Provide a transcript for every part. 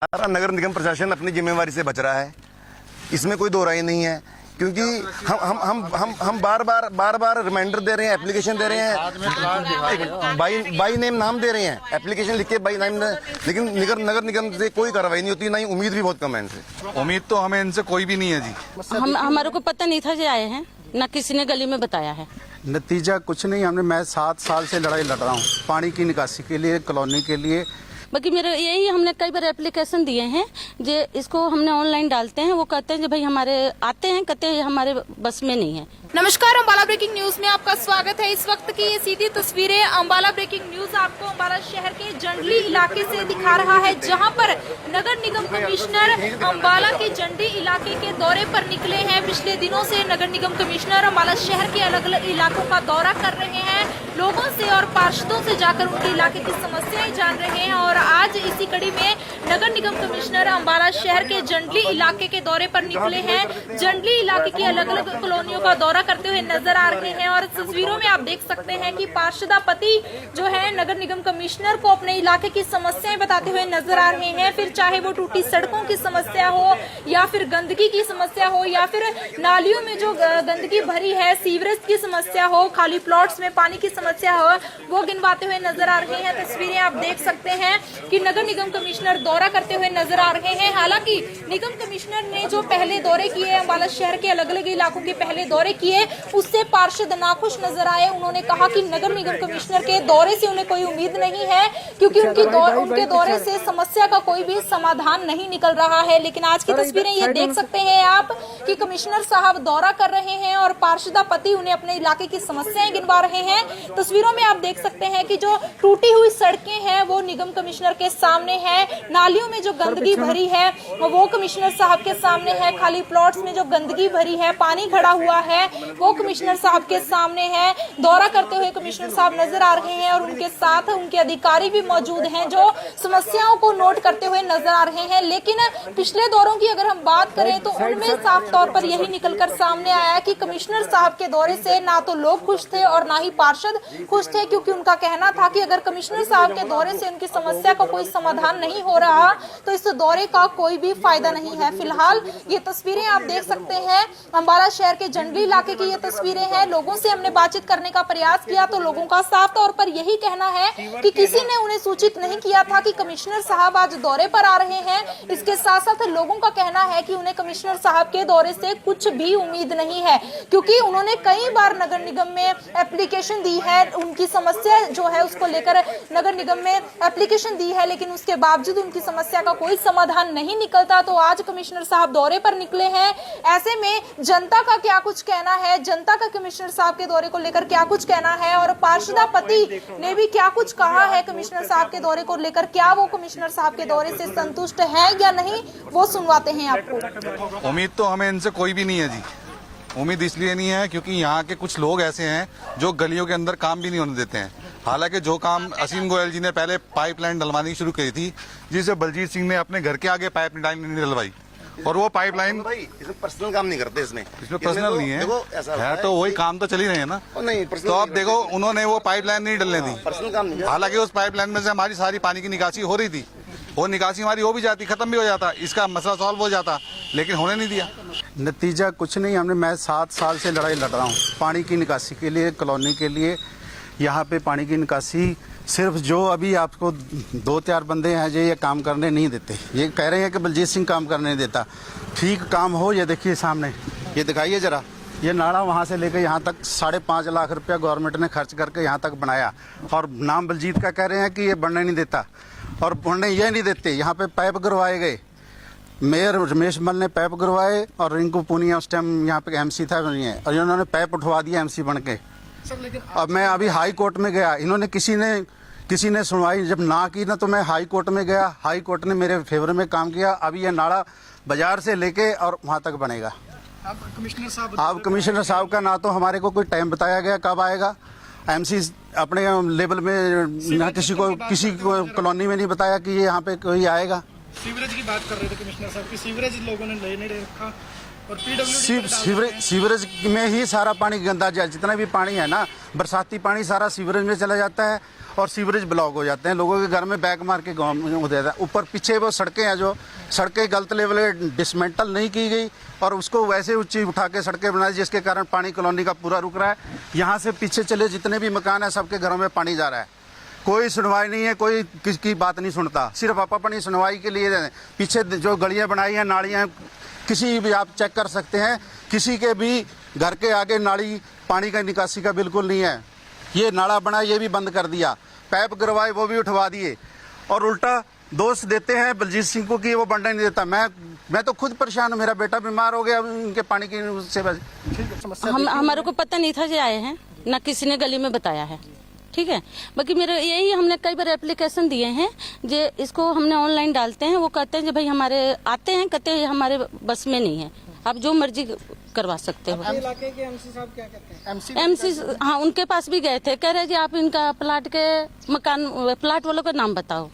हमारा नगर निगम प्रशासन अपनी जिम्मेवारी से बच रहा है, इसमें कोई दो राय नहीं है। क्योंकि हम बार बार रिमाइंडर दे रहे हैं, एप्लीकेशन दे रहे हैं, बाई नेम नाम दे रहे हैं, एप्लीकेशन लिख के बाई नेम, लेकिन नगर निगम से कोई कार्रवाई नहीं होती, ना ही उम्मीद भी बहुत कम है इनसे। उम्मीद तो हमें इनसे कोई भी नहीं है जी। हमारे को पता नहीं था जो आए हैं, ना किसी ने गली में बताया है। नतीजा कुछ नहीं। मैं 7 साल से लड़ाई लड़ रहा हूँ पानी की निकासी के लिए, कॉलोनी के लिए। बाकी मेरे यही, हमने कई बार एप्लीकेशन दिए हैं, जो इसको हमने ऑनलाइन डालते हैं, वो कहते हैं कि भाई हमारे आते हैं, कहते हैं हमारे बस में नहीं है। नमस्कार, अम्बाला ब्रेकिंग न्यूज में आपका स्वागत है। इस वक्त की ये सीधी तस्वीरें अम्बाला ब्रेकिंग न्यूज आपको अम्बाला शहर के जंडली इलाके से दिखा रहा है, जहां पर नगर निगम कमिश्नर अम्बाला के जंडी इलाके के दौरे पर निकले हैं। पिछले दिनों से नगर निगम कमिश्नर अम्बाला शहर के अलग अलग इलाकों का दौरा कर रहे हैं, लोगों से और पार्षदों से जाकर उनके इलाके की समस्याएं जान रहे हैं। और आज इसी कड़ी में नगर निगम कमिश्नर अम्बाला शहर के जंडली इलाके के दौरे पर निकले हैं। जंडली इलाके की अलग अलग कॉलोनियों का दौरा करते हुए नजर आ रहे हैं। और तस्वीरों में आप देख सकते हैं कि पार्षदापति जो है नगर निगम कमिश्नर को अपने इलाके की समस्याएं बताते हुए नजर आ रहे हैं। फिर चाहे वो टूटी सड़कों की समस्या हो, या फिर गंदगी की समस्या हो, या फिर नालियों में जो गंदगी भरी है, सीवरेज की समस्या हो, खाली प्लॉट्स में पानी की समस्या हो, वो गिनवाते हुए नजर आ रहे हैं। तस्वीरें आप देख सकते हैं कि नगर निगम कमिश्नर दौरा करते हुए नजर आ रहे हैं। हालांकि निगम कमिश्नर ने जो पहले दौरे किए, अम्बाला शहर के अलग अलग इलाकों के पहले दौरे किए, उससे पार्षद नाखुश नजर आए। उन्होंने कहा कि नगर निगम कमिश्नर के दौरे से उन्हें कोई उम्मीद नहीं है, क्योंकि उनके दौरे से समस्या का कोई भी समाधान नहीं निकल रहा है। लेकिन आज की तस्वीरें ये देख सकते हैं आप कि कमिश्नर साहब दौरा कर रहे हैं और पार्षदापति उन्हें अपने इलाके की समस्याएं गिनवा रहे हैं। तस्वीरों में आप देख सकते हैं कि जो टूटी हुई सड़कें हैं वो निगम कमिश्नर के सामने है, नालियों में जो गंदगी भरी है वो कमिश्नर साहब के सामने है, खाली प्लॉट्स में जो गंदगी भरी है, पानी खड़ा हुआ है, वो कमिश्नर साहब के सामने है। दौरा करते हुए कमिश्नर साहब नजर आ रहे हैं और उनके साथ उनके अधिकारी भी मौजूद हैं जो समस्याओं को नोट करते हुए नजर आ रहे हैं। लेकिन पिछले दौरों की अगर हम बात करें तो उनमें साफ तौर पर यही निकलकर सामने आया कि कमिश्नर साहब के दौरे से ना तो लोग खुश थे और ना ही पार्षद खुश थे, क्योंकि उनका कहना था कि अगर कमिश्नर साहब के दौरे से उनकी समस्या का कोई समाधान नहीं हो रहा तो इस दौरे का कोई भी फायदा नहीं है। फिलहाल ये तस्वीरें आप देख सकते हैं, अम्बाला शहर के जंडली इलाके की ये तस्वीरें हैं। लोगों से हमने बातचीत करने का प्रयास किया तो लोगों का साफ तौर पर यही कहना है कि किसी ने उन्हें सूचित नहीं किया था कि कमिश्नर साहब आज दौरे पर आ रहे हैं। इसके साथ साथ लोगों का कहना है कि उन्हें कमिश्नर साहब के दौरे से कुछ भी उम्मीद नहीं है, क्योंकि उन्होंने कई बार नगर निगम में एप्लीकेशन दी है, उनकी समस्या जो है उसको लेकर नगर निगम में एप्लीकेशन दी है, लेकिन उसके बावजूद उनकी समस्या का कोई समाधान नहीं निकलता। तो आज कमिश्नर साहब दौरे पर निकले हैं। ऐसे में जनता का क्या कुछ कहना है, जनता का कमिश्नर साहब के दौरे को लेकर क्या कुछ कहना है, और पार्षदापति ने भी क्या कुछ कहा है कमिश्नर साहब के दौरे को लेकर, क्या वो कमिश्नर साहब के दौरे से संतुष्ट है या नहीं, वो सुनवाते हैं आपको। उम्मीद तो हमें इनसे कोई भी नहीं है जी। उम्मीद इसलिए नहीं है क्योंकि यहाँ के कुछ लोग ऐसे हैं जो गलियों के अंदर काम भी नहीं होने देते हैं। हालांकि जो काम असीम गोयल जी ने पहले पाइपलाइन डलवानी शुरू की थी, जिसे बलजीत सिंह ने अपने घर के आगे पाइपलाइन नहीं डलवाई, और वो पाइपलाइन पर्सनल काम नहीं करते इसमें पर्सनल नहीं है, तो वही काम तो चल ही रहे हैं ना। नहीं, तो अब देखो उन्होंने वो पाइपलाइन नहीं डलने दी, पर्सनल काम नहीं। हालांकि उस पाइपलाइन में से हमारी सारी पानी की निकासी हो रही थी, वो निकासी हमारी हो भी जाती, खत्म भी हो जाता, इसका मसला सॉल्व हो जाता, लेकिन होने नहीं दिया। नतीजा कुछ नहीं। मैं 7 साल से लड़ाई लड़ रहा हूँ पानी की निकासी के लिए, कॉलोनी के लिए। यहाँ पे पानी की निकासी सिर्फ जो अभी आपको 2-4 बंदे हैं जो ये काम करने नहीं देते। ये कह रहे हैं कि बलजीत सिंह काम करने नहीं देता। ठीक काम हो, ये देखिए सामने, ये दिखाइए जरा, ये नाला वहाँ से लेकर यहाँ तक 5.5 लाख रुपया गवर्नमेंट ने खर्च करके यहाँ तक बनाया, और नाम बलजीत का कह रहे हैं कि ये बनने नहीं देता, और बनने ये नहीं देते। यहाँ पे पाइप गिरवाए गए, मेयर रमेश मल ने पाइप गिरवाए, और रिंकू पूनिया उस टाइम यहाँ पे MC था, और इन्होंने पाइप उठवा दिया MC बन के। अब मैं अभी हाई कोर्ट में गया, इन्होंने किसी ने सुनवाई जब ना की ना, तो मैं हाई कोर्ट में गया, हाई कोर्ट ने मेरे फेवर में काम किया। अभी ये नाला बाजार से लेके और वहाँ तक बनेगा। अब कमिश्नर साहब का ना तो हमारे को कोई टाइम बताया गया कब आएगा, MC अपने लेवल में ना किसी को कॉलोनी में नहीं बताया कि ये यहाँ पे कोई आएगा। सीवरेज की बात कर रहे थे कमिश्नर साहब की, सीवरेज लोगों ने ले नहीं रखा, और सीवरेज में ही सारा पानी गंदा जाए, जितना भी पानी है ना, बरसाती पानी सारा सीवरेज में चला जाता है, और सीवरेज ब्लॉक हो जाते हैं, लोगों के घर में बैग मार के गाँव में हो जाता है। ऊपर पीछे वो सड़कें हैं, जो सड़कें गलत लेवल डिसमेंटल नहीं की गई और उसको वैसे ऊंची उठा के सड़कें बनाई, जिसके कारण पानी कॉलोनी का पूरा रुक रहा है। यहाँ से पीछे चले जितने भी मकान है सबके घरों में पानी जा रहा है, कोई सुनवाई नहीं है, कोई किसकी बात नहीं सुनता, सिर्फ आप अपनी सुनवाई के लिए पीछे जो गलियां बनाई हैं, नालियां, किसी भी आप चेक कर सकते हैं, किसी के भी घर के आगे नाली पानी का निकासी का बिल्कुल नहीं है। ये नाला बना ये भी बंद कर दिया, पाइप गिरवाए वो भी उठवा दिए और उल्टा दोष देते हैं बलजीत सिंह को कि वो बनने नहीं देता। मैं तो खुद परेशान हूँ, मेरा बेटा बीमार हो गया उनके पानी की से। हमारे को पता नहीं था जे आए हैं, ना किसी ने गली में बताया है, ठीक है। बाकी मेरे यही हमने कई बार एप्लीकेशन दिए हैं, जे इसको हमने ऑनलाइन डालते हैं, वो कहते हैं कि भाई हमारे आते हैं, कहते हैं हमारे बस में नहीं है, आप जो मर्जी करवा सकते हो। इलाके के एमसी साहब क्या कहते हैं? एमसी हाँ, उनके पास भी गए थे, कह रहे जी आप इनका प्लाट के मकान प्लाट वालों का नाम बताओ,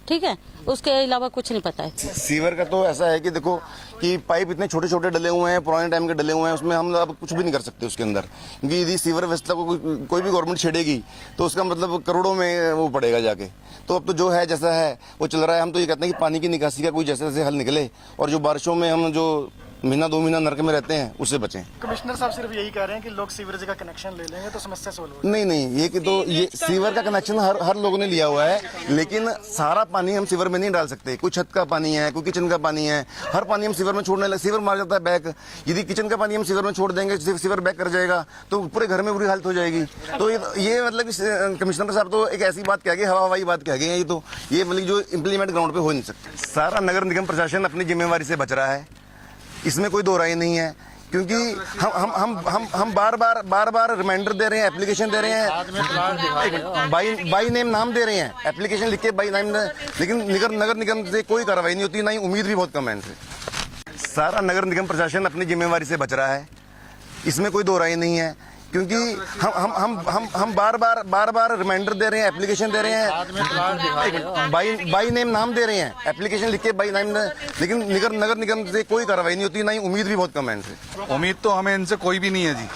ठीक है, उसके अलावा कुछ नहीं पता है। सीवर का तो ऐसा है कि देखो कि पाइप इतने छोटे छोटे डले हुए हैं, पुराने टाइम के डले हुए हैं, उसमें हम अब कुछ भी नहीं कर सकते उसके अंदर, क्योंकि यदि सीवर व्यवस्था को कोई भी गवर्नमेंट छेड़ेगी तो उसका मतलब करोड़ों में वो पड़ेगा जाके। तो अब तो जो है जैसा है वो चल रहा है। हम तो ये कहते हैं कि पानी की निकासी का कोई जैसे जैसे हल निकले और जो बारिशों में हम जो महीना 2 महीना नरक में रहते हैं उससे बचें। कमिश्नर साहब सिर्फ यही कह रहे हैं कि लोग सीवरेज का कनेक्शन ले लेंगे तो समस्या सोल्व हो नहीं नहीं, ये कि तो ये सीवर का कनेक्शन हर लोगों ने लिया हुआ है, लेकिन सारा पानी हम सीवर में नहीं डाल सकते। कोई छत का पानी है, कोई किचन का पानी है, हर पानी हम सीवर में छोड़ने लगे, सीवर मार जाता है बैक। यदि किचन का पानी हम सीवर में छोड़ देंगे, सीवर बैक कर जाएगा तो पूरे घर में बुरी हालत हो जाएगी। तो ये मतलब कमिश्नर साहब तो एक ऐसी बात कह गए, हवा हवाई बात कह गए, ये मतलब जो इम्प्लीमेंट ग्राउंड पे हो नहीं सकता। सारा नगर निगम प्रशासन अपनी जिम्मेवारी से बच रहा है, इसमें कोई दो राय नहीं है, क्योंकि हम बार बार रिमाइंडर दे रहे हैं, एप्लीकेशन दे रहे हैं, बाई नेम नाम दे रहे हैं, एप्लीकेशन लिख के बाई नेम, लेकिन नगर निगम से कोई कार्रवाई नहीं होती, ना ही उम्मीद भी बहुत कम है इनसे। सारा नगर निगम प्रशासन अपनी जिम्मेवारी से बच रहा है, इसमें कोई दो राय नहीं है, क्योंकि हम बार बार रिमाइंडर दे रहे हैं, एप्लीकेशन दे रहे हैं, बाई नेम नाम दे रहे हैं, एप्लीकेशन लिख के बाई नेम, लेकिन नगर निगम से कोई कार्रवाई नहीं होती, ना ही उम्मीद भी बहुत कम है इनसे। उम्मीद तो हमें इनसे कोई भी नहीं है जी।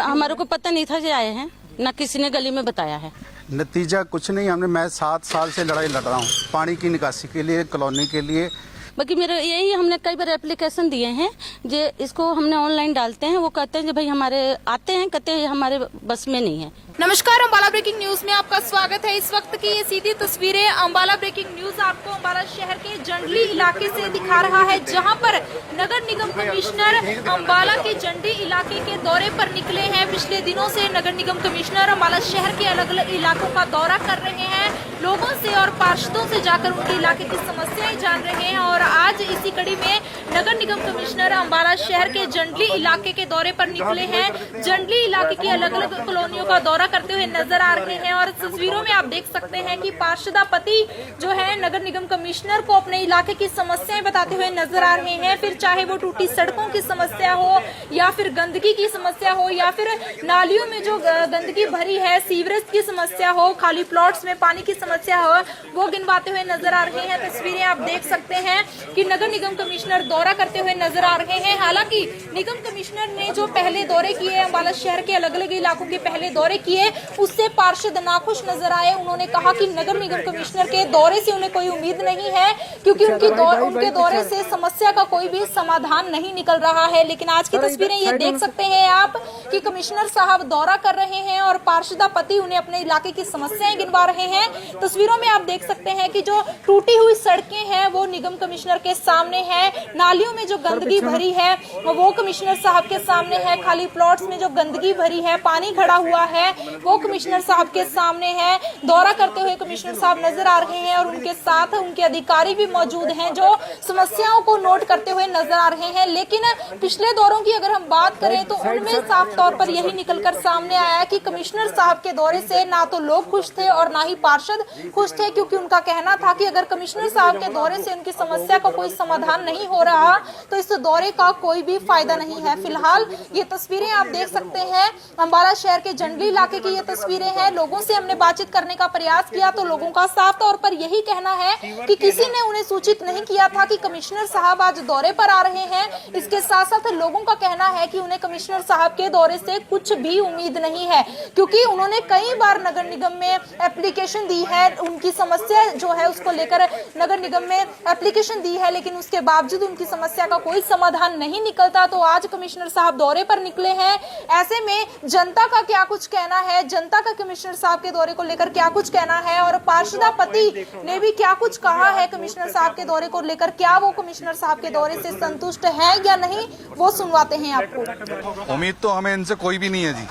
हमारे को पता नहीं था जे आए हैं, ना किसी ने गली में बताया है। नतीजा कुछ नहीं, मैं 7 साल से लड़ाई लड़ रहा हूँ पानी की निकासी के लिए, कॉलोनी के लिए। बाकी मेरे यही हमने कई बार एप्लीकेशन दिए हैं, जे इसको हमने ऑनलाइन डालते हैं, वो कहते हैं कि भाई हमारे आते हैं, कहते हैं हमारे बस में नहीं है। नमस्कार, अम्बाला ब्रेकिंग न्यूज में आपका स्वागत है। इस वक्त की ये सीधी तस्वीरें अम्बाला ब्रेकिंग न्यूज आपको अम्बाला शहर के जंडली इलाके से दिखा रहा है, जहां पर नगर निगम कमिश्नर अम्बाला के जंडी इलाके के दौरे पर निकले हैं। पिछले दिनों से नगर निगम कमिश्नर अम्बाला शहर के अलग अलग इलाकों का दौरा कर रहे हैं, लोगों से और पार्षदों से जाकर उनके इलाके की समस्याएं जान रहे हैं। और आज इसी कड़ी में नगर निगम कमिश्नर अम्बाला शहर के जंडली इलाके के दौरे पर निकले हैं। जंडली इलाके की अलग अलग कॉलोनियों का दौरा करते हुए नजर आ रहे हैं और तस्वीरों में आप देख सकते हैं कि पार्षदापति जो है नगर निगम कमिश्नर को अपने इलाके की समस्याएं बताते हुए नजर आ रहे हैं। फिर चाहे वो टूटी सड़कों की समस्या हो या फिर गंदगी की समस्या हो या फिर नालियों में जो गंदगी भरी है, सीवरेज की समस्या हो, खाली प्लॉट्स में पानी की समस्या हो, वो गिनवाते हुए नजर आ रहे हैं। तस्वीरें आप देख सकते हैं कि नगर निगम कमिश्नर दौरा करते हुए नजर आ रहे हैं। हालांकि निगम कमिश्नर ने जो पहले दौरे किए, अम्बाला शहर के अलग अलग इलाकों के पहले दौरे किए, उससे पार्षद नाखुश नजर आए। उन्होंने कहा कि नगर निगम कमिश्नर के दौरे से उन्हें कोई उम्मीद नहीं है, क्योंकि उनके दौरे से समस्या का कोई भी समाधान नहीं निकल रहा है। लेकिन आज की तस्वीरें ये देख सकते हैं आप कि कमिश्नर साहब दौरा कर रहे हैं और पार्षदापति उन्हें अपने इलाके की समस्याएं गिनवा रहे हैं। तस्वीरों में आप देख सकते हैं कि जो टूटी हुई सड़कें हैं वो निगम कमिश्नर के सामने है, नालियों में जो गंदगी भरी है वो कमिश्नर साहब के सामने है, खाली प्लॉट्स में जो गंदगी भरी है, पानी खड़ा हुआ है, वो कमिश्नर साहब के सामने है। दौरा करते हुए कमिश्नर साहब नजर आ रहे हैं और उनके साथ उनके अधिकारी भी मौजूद हैं जो समस्याओं को नोट करते हुए नजर आ रहे हैं। लेकिन पिछले दौरों की अगर हम बात करें तो उनमें साफ तौर पर यही निकलकर सामने आया कि कमिश्नर साहब के दौरे से ना तो लोग खुश थे और ना ही पार्षद खुश थे, क्योंकि उनका कहना था कि अगर कमिश्नर साहब के दौरे से उनकी समस्या का कोई समाधान नहीं हो रहा तो इस दौरे का कोई भी फायदा नहीं है। फिलहाल ये तस्वीरें आप देख सकते हैं, अंबाला शहर के जंडली इलाके की ये तस्वीरें हैं। लोगों से हमने बातचीत करने का प्रयास किया तो लोगों का साफ तौर पर यही कहना है कि किसी ने उन्हें सूचित नहीं किया था कि कमिश्नर साहब आज दौरे पर आ रहे हैं। इसके साथ साथ लोगों का कहना है कि उन्हें कमिश्नर साहब के दौरे से कुछ भी उम्मीद नहीं है, क्योंकि उन्होंने कई बार नगर निगम में एप्लीकेशन दी है, उनकी समस्या जो है उसको लेकर नगर निगम में एप्लीकेशन दी है, लेकिन उसके बावजूद उनकी समस्या का कोई समाधान नहीं निकलता। तो आज कमिश्नर साहब दौरे पर निकले हैं। ऐसे में जनता का क्या कुछ कहना है, जनता का कमिश्नर साहब के दौरे को लेकर क्या कुछ कहना है, और पार्षदा पति ने भी क्या कुछ कहा है कमिश्नर साहब के दौरे को लेकर, क्या वो कमिश्नर साहब के दौरे से संतुष्ट है या नहीं, वो सुनवाते हैं आपको। उम्मीद तो हमें इनसे कोई भी नहीं है जी।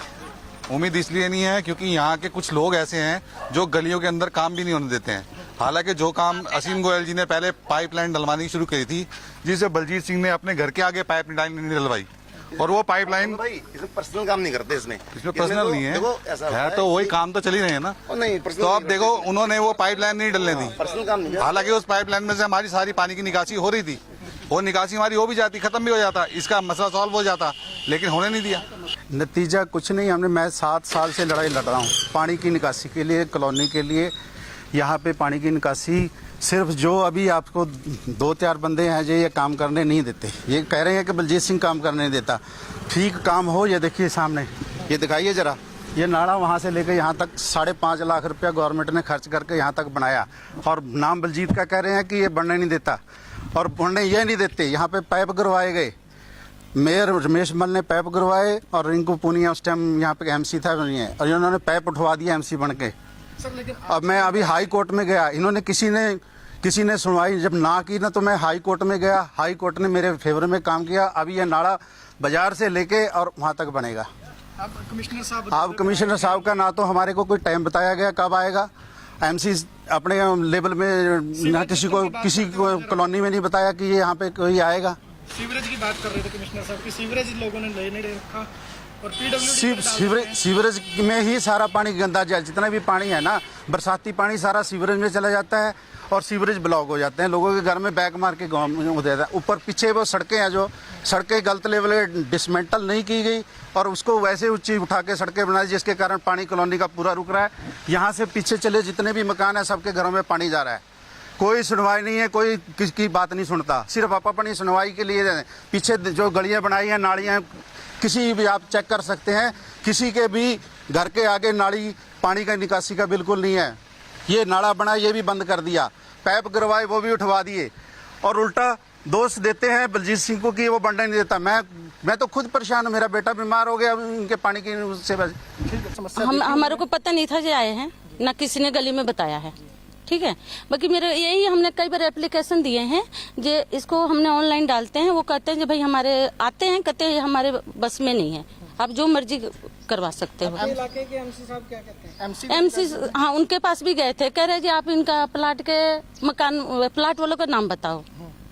उम्मीद इसलिए नहीं है क्योंकि यहाँ के कुछ लोग ऐसे हैं जो गलियों के अंदर काम भी नहीं होने देते हैं। हालांकि जो काम असीम गोयल जी ने पहले पाइपलाइन डलवानी शुरू करी थी, जिसे बलजीत सिंह ने अपने घर के आगे पाइपलाइन नहीं डलवाई, और वो पाइपलाइन इसमें पर्सनल काम नहीं करते। इसमें पर्सनल नहीं है तो वही काम तो चल ही रहे हैं ना। नहीं, तो अब देखो उन्होंने वो पाइपलाइन नहीं डलने दी। पर्सनल काम नहीं। हालांकि उस पाइपलाइन में से हमारी सारी पानी की निकासी हो रही थी, वो निकासी हमारी हो भी जाती, खत्म भी हो जाता, इसका मसला सॉल्व हो जाता, लेकिन होने नहीं दिया। नतीजा कुछ नहीं। मैं 7 साल से लड़ाई लड़ रहा हूँ पानी की निकासी के लिए, कॉलोनी के लिए। यहाँ पे पानी की निकासी सिर्फ जो अभी आपको 2-4 बंदे हैं जो ये काम करने नहीं देते। ये कह रहे हैं कि बलजीत सिंह काम करने नहीं देता। ठीक काम हो, ये देखिए सामने, ये दिखाइए जरा। ये नाला वहाँ से लेकर यहाँ तक 5.5 लाख रुपया गवर्नमेंट ने खर्च करके यहाँ तक बनाया, और नाम बलजीत का कह रहे हैं कि ये बनने नहीं देता, और बनने ये नहीं देते। यहाँ पे पाइप गिरवाए गए, मेयर रमेश मल ने पाइप गिरवाए, और रिंकू पूनिया उस टाइम यहाँ पे एमसी था, और इन्होंने पाइप उठवा दिया एमसी बन के। अब मैं अभी हाई कोर्ट में गया, इन्होंने किसी ने सुनवाई जब ना की ना, तो मैं हाई कोर्ट में गया, हाई कोर्ट ने मेरे फेवर में काम किया। अभी ये नाला बाजार से लेके और वहाँ तक बनेगा। अब कमिश्नर साहब का ना तो हमारे को कोई टाइम बताया गया कब आएगा। एमसी अपने लेवल में ना किसी को कॉलोनी में नहीं बताया कि ये यहाँ पे कोई आएगा। सीवरेज की बात कर रहे थे कमिश्नर साहब की, सीवरेज लोगों ने ले नहीं रखा, और सीवरेज में ही सारा पानी गंदा जाए। जितना भी पानी है ना, बरसाती पानी सारा सीवरेज में चला जाता है, और सीवरेज ब्लॉक हो जाते हैं। लोगों के घर में बैग मार के गाँव में हो जाता है। ऊपर पीछे वो सड़कें हैं, जो सड़कें गलत लेवल डिसमेंटल नहीं की गई, और उसको वैसे ऊंची उठा के सड़कें बनाई, जिसके कारण पानी कॉलोनी का पूरा रुक रहा है। यहाँ से पीछे चले जितने भी मकान है, सबके घरों में पानी जा रहा है। कोई सुनवाई नहीं है, कोई किसकी बात नहीं सुनता। सिर्फ आप अपनी सुनवाई के लिए पीछे जो गलियाँ बनाई हैं, नालियाँ, किसी भी आप चेक कर सकते हैं, किसी के भी घर के आगे नाली पानी का निकासी का बिल्कुल नहीं है। ये नाला बना, ये भी बंद कर दिया, पाइप गिरवाए वो भी उठवा दिए, और उल्टा दोष देते हैं बलजीत सिंह को कि वो बनने नहीं देता। मैं तो खुद परेशान हूँ, मेरा बेटा बीमार हो गया उनके पानी की उससे। हमारे को पता नहीं था जो आए हैं, ना किसी ने गली में बताया है, ठीक है। बाकी मेरे यही हमने कई बार एप्लीकेशन दिए हैं, जो इसको हमने ऑनलाइन डालते हैं, वो कहते हैं जो भाई हमारे आते हैं, कहते हैं हमारे बस में नहीं है, आप जो मर्जी करवा सकते हो। इलाके के एमसी साहब क्या कहते हैं? एमसी हाँ, उनके पास भी गए थे, कह रहे जी आप इनका प्लाट के प्लाट वालों का नाम बताओ,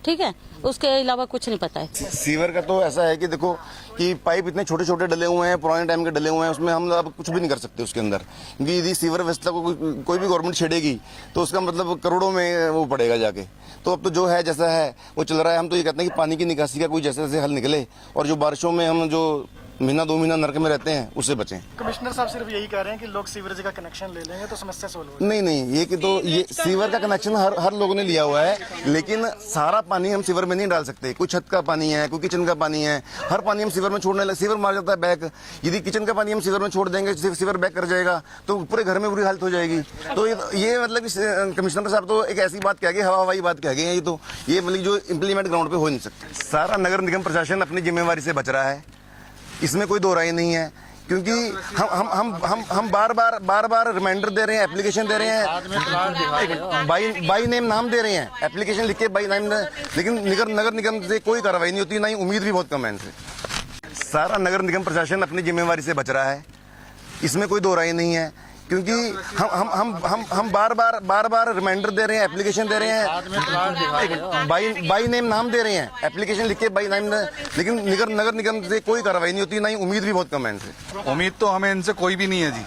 ठीक है, उसके अलावा कुछ नहीं पता है। सीवर का तो ऐसा है कि देखो कि पाइप इतने छोटे छोटे डले हुए हैं, पुराने टाइम के डले हुए हैं, उसमें हम अब कुछ भी नहीं कर सकते उसके अंदर, क्योंकि यदि सीवर व्यवस्था को कोई भी गवर्नमेंट छेड़ेगी तो उसका मतलब करोड़ों में वो पड़ेगा जाके। तो अब तो जो है जैसा है वो चल रहा है। हम तो ये कहते हैं कि पानी की निकासी का कोई जैसे जैसे हल निकले, और जो बारिशों में हम जो महीना 2 महीना नरक में रहते हैं उससे बचें। कमिश्नर साहब सिर्फ यही कह रहे हैं कि लोग सीवरेज का कनेक्शन ले लेंगे तो समस्या सोल्व हो नहीं, ये कि तो ये सीवर का कनेक्शन हर लोगों ने लिया हुआ है, लेकिन सारा पानी हम सीवर में नहीं डाल सकते। कोई छत का पानी है, कोई किचन का पानी है, हर पानी हम सीवर में छोड़ने लगे, सीवर मार जाता है बैक। यदि किचन का पानी हम सीवर में छोड़ देंगे, सीवर बैक कर जाएगा तो पूरे घर में बुरी हालत हो जाएगी। तो ये मतलब कमिश्नर साहब तो एक ऐसी बात कह गए, हवाई बात कह गए हैं। ये मतलब जो इम्प्लीमेंट ग्राउंड पे हो नहीं सकता। सारा नगर निगम प्रशासन अपनी जिम्मेवारी से बच रहा है, इसमें कोई दो राय नहीं है, क्योंकि हम बार बार रिमाइंडर दे रहे हैं, एप्लीकेशन दे रहे हैं, बाई नेम नाम दे रहे हैं, एप्लीकेशन लिख के बाई नेम, लेकिन नगर निगम से कोई कार्रवाई नहीं होती, ना ही उम्मीद भी बहुत कम है इनसे। सारा नगर निगम प्रशासन अपनी जिम्मेवारी से बच रहा है, इसमें कोई दो राय नहीं है, क्योंकि हम बार बार रिमाइंडर दे रहे हैं, एप्लीकेशन दे रहे हैं, बाई नेम नाम दे रहे हैं, एप्लीकेशन लिख के बाई नेम, लेकिन नगर निगम से कोई कार्रवाई नहीं होती, ना ही उम्मीद भी बहुत कम है इनसे। उम्मीद तो हमें इनसे कोई भी नहीं है जी।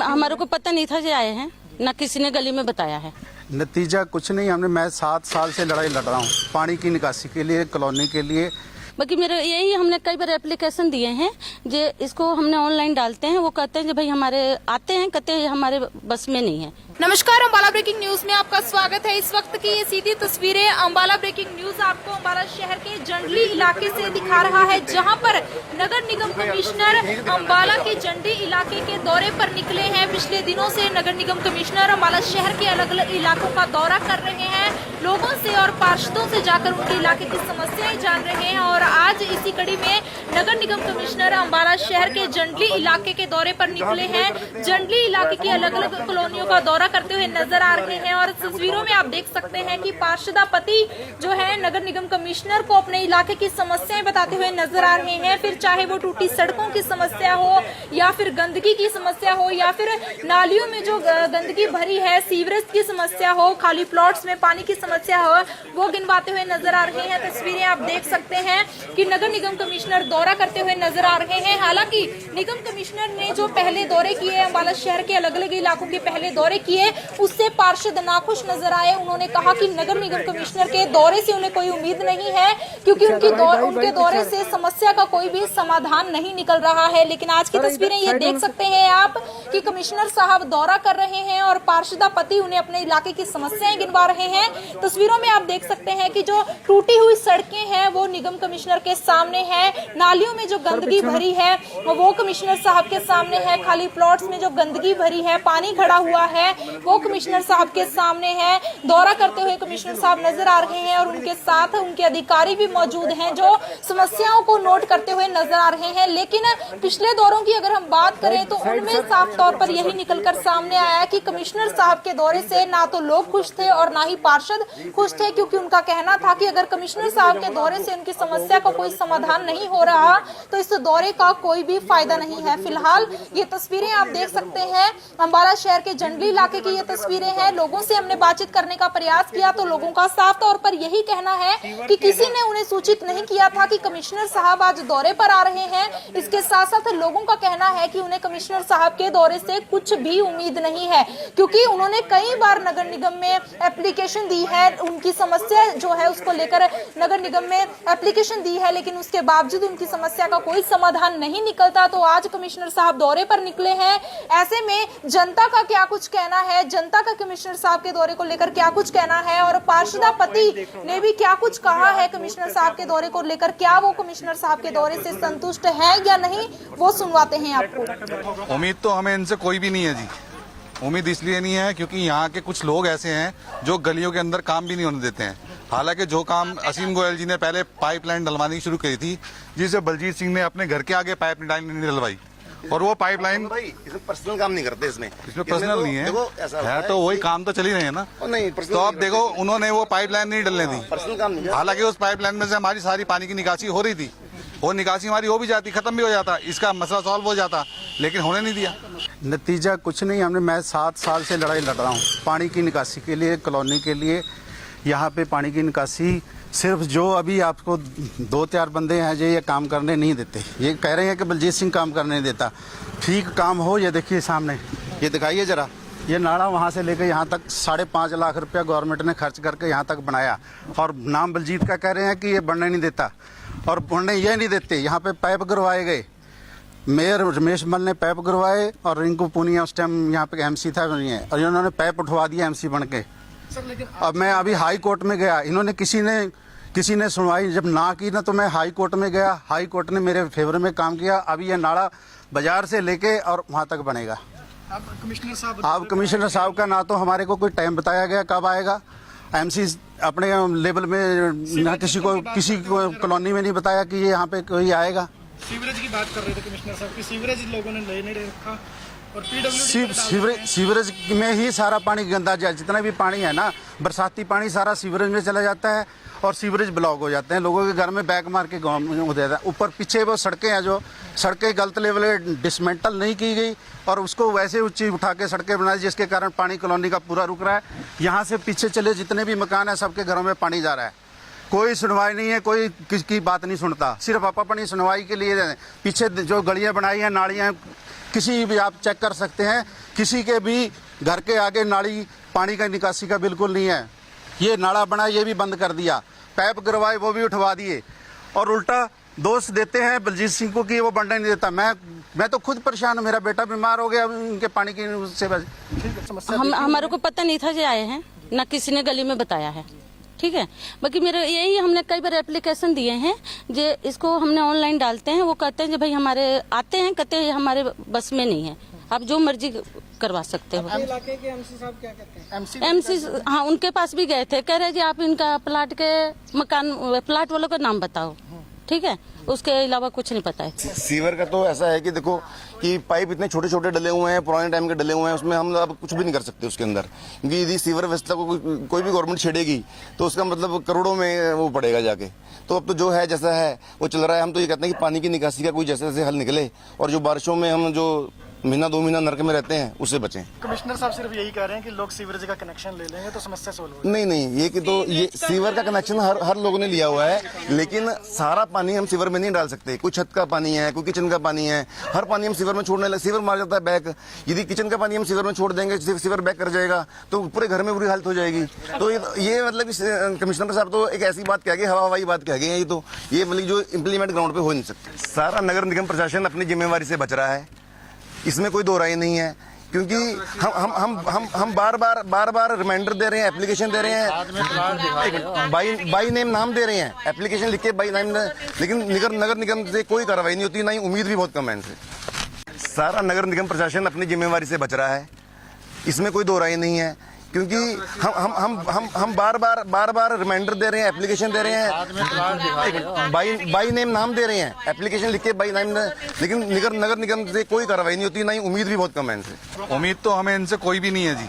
हमारे को पता नहीं था जो आए हैं, ना किसी ने गली में बताया है। नतीजा कुछ नहीं, मैं 7 साल से लड़ाई लड़ रहा हूँ पानी की निकासी के लिए, कॉलोनी के लिए। बाकी मेरे यही हमने कई बार एप्लीकेशन दिए हैं, जो इसको हमने ऑनलाइन डालते हैं, वो कहते हैं कि भाई हमारे आते हैं, कहते हैं हमारे बस में नहीं है। नमस्कार, अम्बाला ब्रेकिंग न्यूज में आपका स्वागत है। इस वक्त की ये सीधी तस्वीरें अम्बाला ब्रेकिंग न्यूज आपको अम्बाला शहर के जंडली इलाके से दिखा रहा है, जहां पर नगर निगम कमिश्नर अम्बाला के जंडी इलाके के दौरे पर निकले हैं। पिछले दिनों से नगर निगम कमिश्नर अम्बाला शहर के अलग अलग इलाकों का दौरा कर रहे हैं, लोगों से और पार्षदों से जाकर उनके इलाके की समस्याएं जान रहे हैं। और आज इसी कड़ी में नगर निगम कमिश्नर अम्बाला शहर के जंडली इलाके के दौरे पर निकले हैं। जंडली इलाके की अलग अलग कॉलोनियों का दौरा करते हुए नजर आ रहे हैं और तस्वीरों में आप देख सकते हैं कि पार्षदापति जो है नगर निगम कमिश्नर को अपने इलाके की समस्याएं बताते हुए नजर आ रहे हैं। फिर चाहे वो टूटी सड़कों की समस्या हो या फिर गंदगी की समस्या हो या फिर नालियों में जो गंदगी भरी है, सीवरेज की समस्या हो, खाली प्लॉट्स में पानी की समस्या हो, वो गिनवाते हुए नजर आ रहे हैं। तस्वीरें आप देख सकते हैं कि नगर निगम कमिश्नर दौरा करते हुए नजर आ रहे हैं। हालांकि निगम कमिश्नर ने जो पहले दौरे किए, अम्बाला शहर के अलग अलग इलाकों के पहले दौरे किए, उससे पार्षद नाखुश नजर आए। उन्होंने कहा कि नगर निगम कमिश्नर के दौरे से उन्हें कोई उम्मीद नहीं है, क्योंकि उनके दौरे से समस्या का कोई भी समाधान नहीं निकल रहा है। लेकिन आज की तस्वीरें ये देख सकते हैं आप कि कमिश्नर साहब दौरा कर रहे हैं और पार्षदापति उन्हें अपने इलाके की समस्याएं गिनवा रहे हैं। तस्वीरों में आप देख सकते हैं कि जो टूटी हुई सड़कें हैं वो निगम कमिश्नर के सामने है, नालियों में जो गंदगी भरी है वो कमिश्नर साहब के सामने है, खाली प्लॉट्स में जो गंदगी भरी है, पानी खड़ा हुआ है, वो कमिश्नर साहब के सामने है। दौरा करते हुए कमिश्नर साहब नजर आ रहे हैं और उनके साथ उनके अधिकारी भी मौजूद हैं जो समस्याओं को नोट करते हुए नजर आ रहे हैं। लेकिन पिछले दौरों की अगर हम बात करें तो उनमें साफ तौर पर यही निकलकर सामने आया कि कमिश्नर साहब के दौरे से ना तो लोग खुश थे और ना ही पार्षद खुश थे, क्योंकि उनका कहना था कि अगर कमिश्नर साहब के दौरे से उनकी समस्या का कोई समाधान नहीं हो रहा तो इस दौरे का कोई भी फायदा नहीं है। फिलहाल ये तस्वीरें आप देख सकते हैं, अम्बाला शहर के जंडली इलाके की ये तस्वीरें हैं। लोगों से हमने बातचीत करने का प्रयास किया तो लोगों का साफ तौर पर यही कहना है कि किसी ने उन्हें सूचित नहीं किया था कि कमिश्नर साहब आज दौरे पर आ रहे हैं। इसके साथ साथ लोगों का कहना है कि उन्हें कमिश्नर साहब के दौरे से कुछ भी उम्मीद नहीं है, क्योंकि उन्होंने कई बार नगर निगम में एप्लीकेशन दी है, उनकी समस्या जो है उसको लेकर नगर निगम में एप्लीकेशन दी है, लेकिन उसके बावजूद उनकी समस्या का कोई समाधान नहीं निकलता। तो आज कमिश्नर साहब दौरे पर निकले हैं। ऐसे में जनता का क्या कुछ कहना है, जनता का कमिश्नर साहब के दौरे को लेकर क्या कुछ कहना है और पार्षदापति ने भी क्या कुछ कहा है कमिश्नर साहब के दौरे को लेकर, क्या वो कमिश्नर साहब के दौरे से संतुष्ट है या नहीं, वो सुनवाते हैं आपको। उम्मीद तो हमें इनसे कोई भी नहीं है जी। उम्मीद इसलिए नहीं है क्योंकि यहाँ के कुछ लोग ऐसे हैं जो गलियों के अंदर काम भी नहीं होने देते हैं। हालांकि जो काम असीम गोयल जी ने पहले पाइपलाइन डलवानी शुरू करी थी, जिसे बलजीत सिंह ने अपने घर के आगे पाइपलाइन नहीं डलवाई, और वो पाइपलाइन इसमें पर्सनल काम नहीं करते, इसमें पर्सनल नहीं है, देखो ऐसा है तो वही काम तो चल ही रहे हैं ना। नहीं, तो अब देखो उन्होंने वो पाइपलाइन नहीं डलने दी, पर्सनल काम नहीं। हालांकि उस पाइपलाइन में से हमारी सारी पानी की निकासी हो रही थी, वो निकासी हमारी हो भी जाती, खत्म भी हो जाता, इसका मसला सॉल्व हो जाता, लेकिन होने नहीं दिया। नतीजा कुछ नहीं, मैं 7 साल से लड़ाई लड़ रहा हूँ पानी की निकासी के लिए, कॉलोनी के लिए। यहाँ पे पानी की निकासी सिर्फ जो अभी आपको 2-4 बंदे हैं जो ये काम करने नहीं देते, ये कह रहे हैं कि बलजीत सिंह काम करने नहीं देता। ठीक काम हो, ये देखिए सामने, ये दिखाइए जरा, ये नाला वहाँ से लेकर यहाँ तक 5.5 लाख रुपया गवर्नमेंट ने खर्च करके यहाँ तक बनाया, और नाम बलजीत का कह रहे हैं कि ये बनने नहीं देता, और बनने ये नहीं देते। यहाँ पे पाइप गिरवाए गए, मेयर रमेश मल ने पाइप गिरवाए और रिंकू पूनिया उस टाइम यहाँ पे MC था, और इन्होंने पाइप उठवा दिया MC बन के। अब मैं अभी हाई कोर्ट में गया, इन्होंने किसी ने सुनवाई जब ना की ना, तो मैं हाई कोर्ट में गया, हाई कोर्ट ने मेरे फेवर में काम किया। अभी ये नाला बाजार से लेके और वहाँ तक बनेगा। अब कमिश्नर साहब का ना तो हमारे को कोई टाइम बताया गया कब आएगा, MC अपने लेवल में ना किसी को कॉलोनी में नहीं बताया कि ये यहाँ पे कोई आएगा। सीवरेज की बात कर रहे थे कमिश्नर साहब की, सीवरेज लोगों ने ले नहीं रखा और सीवरेज में ही सारा पानी गंदा जाए, जितना भी पानी है ना, बरसाती पानी सारा सीवरेज में चला जाता है और सीवरेज ब्लॉक हो जाते हैं, लोगों के घर में बैग मार के गाँव में हो जाता है। ऊपर पीछे वो सड़कें हैं, जो सड़कें गलत लेवल डिसमेंटल नहीं की गई और उसको वैसे ऊंची उठा के सड़कें बनाई, जिसके कारण पानी कॉलोनी का पूरा रुक रहा है। यहाँ से पीछे चले जितने भी मकान हैं, सबके घरों में पानी जा रहा है, कोई सुनवाई नहीं है, कोई किसकी बात नहीं सुनता, सिर्फ अपनी सुनवाई के लिए पीछे जो गलियाँ बनाई हैं, नालियाँ, किसी भी आप चेक कर सकते हैं, किसी के भी घर के आगे नाली पानी का निकासी का बिल्कुल नहीं है। ये नाला बना ये भी बंद कर दिया, पाइप गिरवाए वो भी उठवा दिए, और उल्टा दोष देते हैं बलजीत सिंह को कि वो बनने नहीं देता। मैं तो खुद परेशान हूँ, मेरा बेटा बीमार हो गया उनके पानी की उससे। हमारे को पता नहीं था जे आए हैं, ना किसी ने गली में बताया है, ठीक है। बाकी मेरे यही हमने कई बार एप्लीकेशन दिए हैं, जे इसको हमने ऑनलाइन डालते हैं, वो कहते हैं जो भाई हमारे आते हैं, कहते हैं हमारे बस में नहीं है, आप जो मर्जी करवा सकते हो। इलाके के एमसी साहब क्या कहते हैं? एमसी हाँ, उनके पास भी गए थे, कह रहे जी आप इनका प्लाट के मकान प्लाट वालों का नाम बताओ, ठीक है, उसके अलावा कुछ नहीं पता है। सीवर का तो ऐसा है कि देखो कि पाइप इतने छोटे छोटे डले हुए हैं, पुराने टाइम के डले हुए हैं, उसमें हम अब कुछ भी नहीं कर सकते उसके अंदर, क्योंकि यदि सीवर व्यवस्था को कोई भी गवर्नमेंट छेड़ेगी तो उसका मतलब करोड़ों में वो पड़ेगा जाके। तो अब तो जो है जैसा है वो चल रहा है। हम तो ये कहते हैं कि पानी की निकासी का कोई जैसे जैसे हल निकले, और जो बारिशों में हम जो महीना 2 महीना नरक में रहते हैं उससे बचें। कमिश्नर साहब सिर्फ यही कह रहे हैं कि लोग सीवरेज का कनेक्शन ले लेंगे तो समस्या सोल्व हो नहीं नहीं, ये कि तो ये सीवर का कनेक्शन हर लोगों ने लिया हुआ है, लेकिन सारा पानी हम सीवर में नहीं डाल सकते। कोई छत का पानी है, कोई किचन का पानी है, हर पानी हम सीवर में छोड़ने लगे, सीवर मार जाता है बैक। यदि किचन का पानी हम सीवर में छोड़ देंगे, सीवर बैक कर जाएगा तो पूरे घर में बुरी हालत हो जाएगी। तो ये मतलब कमिश्नर साहब तो एक ऐसी बात कह गए, हवाई बात कह गए, ये मतलब जो इम्प्लीमेंट ग्राउंड पे हो नहीं सकती। सारा नगर निगम प्रशासन अपनी जिम्मेवारी से बच रहा है, इसमें कोई दो राय नहीं है, क्योंकि हम बार बार रिमाइंडर दे रहे हैं, एप्लीकेशन दे रहे हैं, बाई नेम नाम दे रहे हैं, एप्लीकेशन लिख के बाई नेम, लेकिन नगर निगम से कोई कार्रवाई नहीं होती, ना ही उम्मीद भी बहुत कम है इनसे। सारा नगर निगम प्रशासन अपनी जिम्मेवारी से बच रहा है, इसमें कोई दो राय नहीं है, क्योंकि हम बार बार रिमाइंडर दे रहे हैं, एप्लीकेशन दे रहे हैं, बाई नेम नाम दे रहे हैं, एप्लीकेशन लिख के बाई नेम, लेकिन नगर निगम से कोई कार्रवाई नहीं होती, ना ही उम्मीद भी बहुत कम है इनसे। उम्मीद तो हमें इनसे कोई भी नहीं है जी।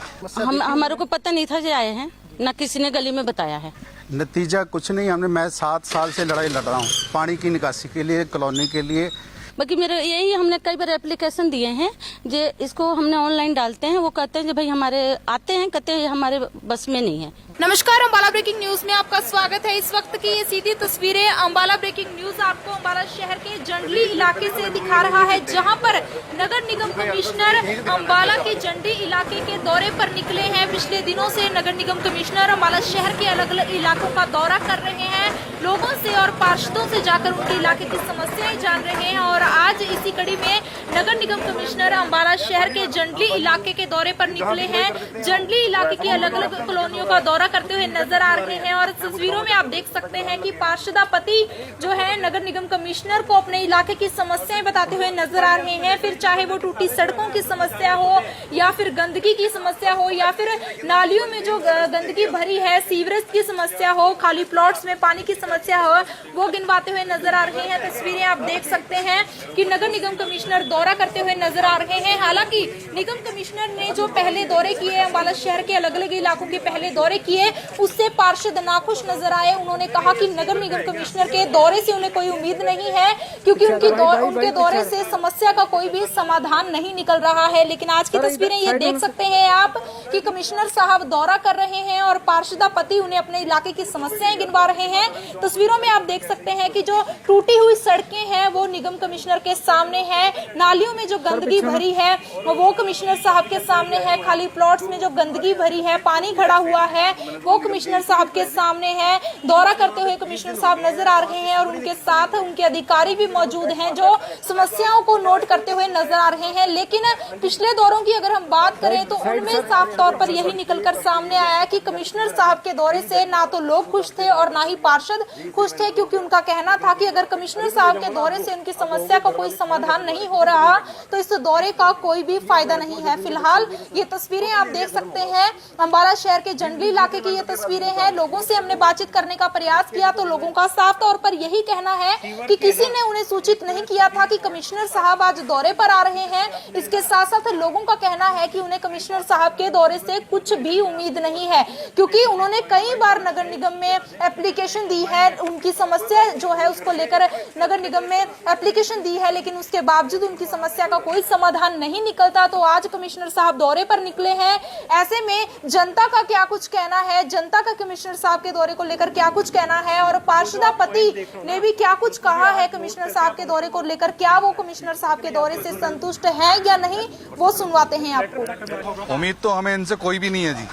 हमारे को पता नहीं था जे आए हैं, ना किसी ने गली में बताया है। नतीजा कुछ नहीं, मैं 7 साल से लड़ाई लड़ रहा हूँ पानी की निकासी के लिए, कॉलोनी के लिए। बाकी मेरे यही हमने कई बार एप्लीकेशन दिए हैं, जे इसको हमने ऑनलाइन डालते हैं, वो कहते हैं जो भाई हमारे आते हैं, कहते हैं हमारे बस में नहीं है। नमस्कार, अम्बाला ब्रेकिंग न्यूज में आपका स्वागत है। इस वक्त की ये सीधी तस्वीरें अम्बाला ब्रेकिंग न्यूज आपको अम्बाला शहर के जंडली इलाके से दिखा रहा है, जहां पर नगर निगम कमिश्नर अम्बाला के जंडी इलाके के दौरे पर निकले हैं। पिछले दिनों से नगर निगम कमिश्नर अम्बाला शहर के अलग अलग इलाकों का दौरा कर रहे हैं, लोगों से और पार्षदों से जाकर उनके इलाके की समस्याएं जान रहे हैं, और आज इसी कड़ी में नगर निगम कमिश्नर अम्बाला शहर के जंडली इलाके के दौरे पर निकले हैं। जंडली इलाके की अलग अलग कॉलोनियों का दौरा करते हुए नजर आ रहे हैं, और तस्वीरों में आप देख सकते हैं कि पार्षदापति जो है नगर निगम कमिश्नर को अपने इलाके की समस्याएं बताते हुए नजर आ रहे हैं। फिर चाहे वो टूटी सड़कों की समस्या हो, या फिर गंदगी की समस्या हो, या फिर नालियों में जो गंदगी भरी है, सीवरेज की समस्या हो, खाली प्लॉट्स में पानी की समस्या हो, वो गिनवाते हुए नजर आ रहे हैं। तस्वीरें आप देख सकते हैं कि नगर निगम कमिश्नर दौरा करते हुए नजर आ रहे हैं। हालांकि निगम कमिश्नर ने जो पहले दौरे किए, अम्बाला शहर के अलग अलग इलाकों के पहले दौरे किए, उससे पार्षद नाखुश नजर आए। उन्होंने कहा कि नगर निगम कमिश्नर के दौरे से उन्हें कोई उम्मीद नहीं है, क्योंकि उनके दौरे से समस्या का कोई भी समाधान नहीं निकल रहा है। लेकिन आज की तस्वीरें ये देख सकते हैं आप कि कमिश्नर साहब दौरा कर रहे हैं और पार्षदापति उन्हें अपने इलाके की समस्याएं गिनवा रहे हैं। तस्वीरों में आप देख सकते हैं कि जो टूटी हुई सड़कें हैं वो निगम कमिश्नर के सामने है, नालियों में जो गंदगी भरी है वो कमिश्नर साहब के सामने है, खाली प्लॉट्स में जो गंदगी भरी है, पानी खड़ा हुआ है, वो कमिश्नर साहब के सामने है। दौरा करते हुए कमिश्नर साहब नजर आ रहे हैं, और उनके साथ उनके अधिकारी भी मौजूद हैं जो समस्याओं को नोट करते हुए नजर आ रहे हैं। लेकिन पिछले दौरों की अगर हम बात करें तो उनमें साफ तौर पर यही निकलकर सामने आया कि कमिश्नर साहब के दौरे से ना तो लोग खुश थे और ना ही पार्षद खुश थे, क्योंकि उनका कहना था कि अगर कमिश्नर साहब के दौरे से उनकी समस्या का कोई समाधान नहीं हो रहा तो इस दौरे का कोई भी फायदा नहीं है। फिलहाल ये तस्वीरें आप देख सकते हैं, अम्बाला शहर के जंडली इलाके की ये तस्वीरें हैं। लोगों से हमने बातचीत करने का प्रयास किया तो लोगों का साफ तौर पर यही कहना है कि किसी ने उन्हें सूचित नहीं किया था कि कमिश्नर साहब आज दौरे पर आ रहे हैं। इसके साथ साथ लोगों का कहना है कि उन्हें कमिश्नर साहब के दौरे से कुछ भी उम्मीद नहीं है, क्योंकि उन्होंने कई बार नगर निगम में एप्लीकेशन दी है, उनकी समस्या जो है उसको लेकर नगर निगम में एप्लीकेशन एप्लीकेशन दी है, लेकिन उसके बावजूद उनकी समस्या का कोई समाधान नहीं निकलता। तो आज कमिश्नर साहब दौरे पर निकले हैं। ऐसे में जनता का क्या कुछ कहना है, जनता का कमिश्नर साहब के दौरे को लेकर क्या कुछ कहना है, और पार्षदापति ने भी क्या कुछ कहा है कमिश्नर साहब के दौरे को लेकर, क्या वो कमिश्नर साहब के दौरे से संतुष्ट है या नहीं, वो सुनवाते हैं आपको। उम्मीद तो हमें इनसे कोई भी नहीं है जी।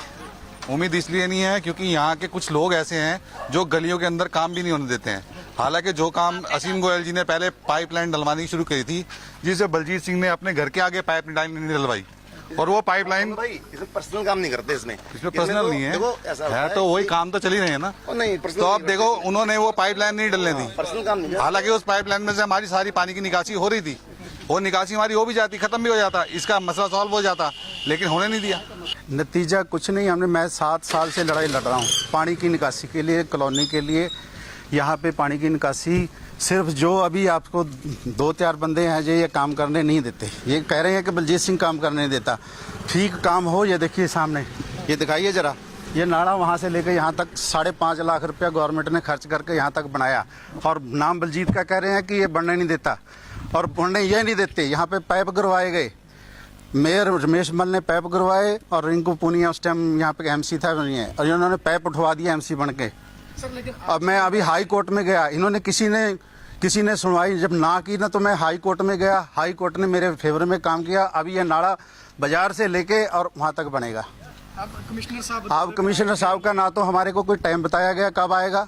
उम्मीद इसलिए नहीं है क्योंकि यहाँ के कुछ लोग ऐसे हैं जो गलियों के अंदर काम भी नहीं होने देते हैं। हालांकि जो काम असीम गोयल जी ने पहले पाइपलाइन डलवानी शुरू करी थी, जिसे बलजीत सिंह ने अपने घर के आगे पाइपलाइन नहीं डलवाई, और वो पाइपलाइन भाई इसमें पर्सनल काम नहीं करते इसमें पर्सनल नहीं है, देखो ऐसा है तो वही काम तो चल ही रहे हैं ना। नहीं तो अब देखो उन्होंने वो पाइपलाइन नहीं डलने दी, पर्सनल काम नहीं। हालांकि उस पाइपलाइन में से हमारी सारी पानी की निकासी हो रही थी, वो निकासी हमारी हो भी जाती, खत्म भी हो जाता, इसका मसला सॉल्व हो जाता, लेकिन होने नहीं दिया। नतीजा कुछ नहीं। मैं 7 साल से लड़ाई लड़ रहा हूँ पानी की निकासी के लिए, कॉलोनी के लिए। यहाँ पे पानी की निकासी सिर्फ जो अभी आपको 2-4 बंदे हैं जो ये काम करने नहीं देते। ये कह रहे हैं कि बलजीत सिंह काम करने नहीं देता। ठीक काम हो, ये देखिए सामने, ये दिखाइए जरा, ये नाला वहाँ से लेकर यहाँ तक 5.5 लाख रुपया गवर्नमेंट ने खर्च करके यहाँ तक बनाया, और नाम बलजीत का कह रहे हैं कि ये बनने नहीं देता, और बनने ये नहीं देते। यहाँ पे पाइप गिरवाए गए, मेयर रमेश मल ने पाइप गिरवाए, और रिंकू पूनिया उस टाइम यहाँ पे एमसी था, और इन्होंने पाइप उठवा दिया एमसी बन के। अब मैं अभी हाई कोर्ट में गया, इन्होंने किसी ने सुनवाई जब ना की ना, तो मैं हाई कोर्ट में गया, हाई कोर्ट ने मेरे फेवर में काम किया। अभी ये नाला बाजार से लेके और वहाँ तक बनेगा। आप कमिश्नर साहब का ना तो हमारे को कोई टाइम बताया गया कब आएगा,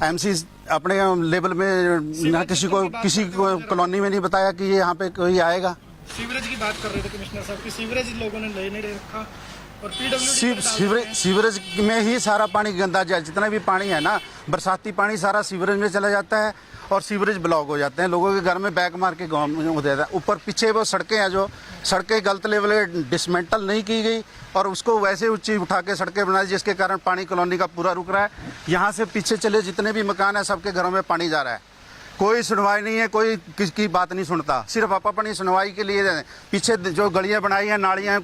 एमसी अपने लेवल में ना किसी को कॉलोनी में नहीं बताया कि ये यहाँ पे कोई आएगा। सीवरेज की बात कर रहे थे कमिश्नर साहब की, सीवरेज लोगों ने ले नहीं रखा, और सीवरेज में ही सारा पानी गंदा जाए, जितना भी पानी है ना, बरसाती पानी सारा सीवरेज में चला जाता है, और सीवरेज ब्लॉक हो जाते हैं, लोगों के घर में बैग मार के गाँव में हो जाता है। ऊपर पीछे वो सड़कें हैं, जो सड़कें गलत लेवल डिसमेंटल नहीं की गई, और उसको वैसे ऊंची उठा के सड़कें बनाई, जिसके कारण पानी कॉलोनी का पूरा रुक रहा है। यहाँ से पीछे चले जितने भी मकान है, सबके घरों में पानी जा रहा है। कोई सुनवाई नहीं है, कोई किसकी बात नहीं सुनता, सिर्फ अपनी सुनवाई के लिए पीछे जो गलियाँ बनाई हैं, नालियाँ,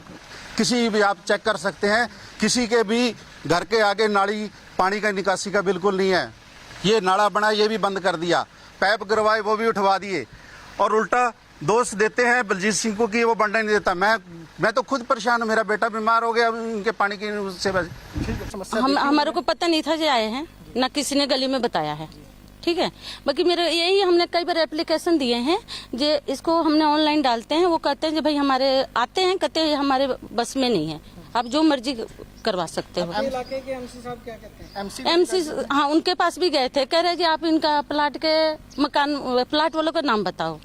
किसी भी आप चेक कर सकते हैं, किसी के भी घर के आगे नाली पानी का निकासी का बिल्कुल नहीं है। ये नाला बना, ये भी बंद कर दिया, पाइप गिरवाए वो भी उठवा दिए, और उल्टा दोष देते हैं बलजीत सिंह को कि वो बनने नहीं देता। मैं तो खुद परेशान हूँ, मेरा बेटा बीमार हो गया उनके पानी की उससे। हमारे को पता नहीं था जो आए हैं, ना किसी ने गली में बताया है, ठीक है। बाकी मेरे यही हमने कई बार एप्लीकेशन दिए हैं, जो इसको हमने ऑनलाइन डालते हैं, वो कहते हैं जो भाई हमारे आते हैं, कहते हैं हमारे बस में नहीं है, आप जो मर्जी करवा सकते हो। इलाके के एमसी साहब क्या कहते हैं? एमसी हाँ, उनके पास भी गए थे, कह रहे जी आप इनका प्लाट के मकान प्लाट वालों का नाम बताओ,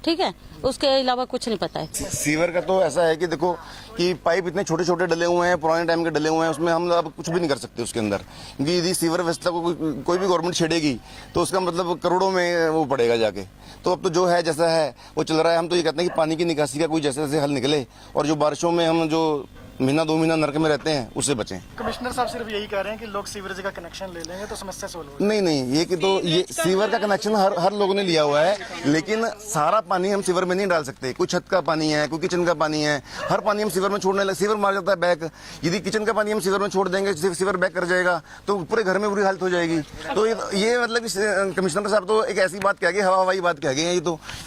ठीक है, उसके अलावा कुछ नहीं पता है। सीवर का तो ऐसा है कि देखो कि पाइप इतने छोटे छोटे डले हुए हैं, पुराने टाइम के डले हुए हैं, उसमें हम अब कुछ भी नहीं कर सकते उसके अंदर, क्योंकि यदि सीवर व्यवस्था को कोई भी गवर्नमेंट छेड़ेगी तो उसका मतलब करोड़ों में वो पड़ेगा जाके। तो अब तो जो है जैसा है वो चल रहा है। हम तो ये कहते हैं कि पानी की निकासी का कोई जैसे जैसे हल निकले, और जो बारिशों में हम जो महीना 2 महीना नरक में रहते हैं उससे बचें। कमिश्नर साहब सिर्फ यही कह रहे हैं कि लोग सीवरेज का कनेक्शन ले लेंगे तो समस्या सोल्व हो नहीं, ये कि तो ये सीवर का कनेक्शन हर लोगों ने लिया हुआ है, लेकिन सारा पानी हम सीवर में नहीं डाल सकते। कोई छत का पानी है, कोई किचन का पानी है, हर पानी हम सीवर में छोड़ने लगे, सीवर मार जाता है बैक। यदि किचन का पानी हम सीवर में छोड़ देंगे, सीवर बैक कर जाएगा, तो पूरे घर में बुरी हालत हो जाएगी। तो ये मतलब कमिश्नर साहब तो एक ऐसी बात कह गए, हवाई बात कह गए हैं,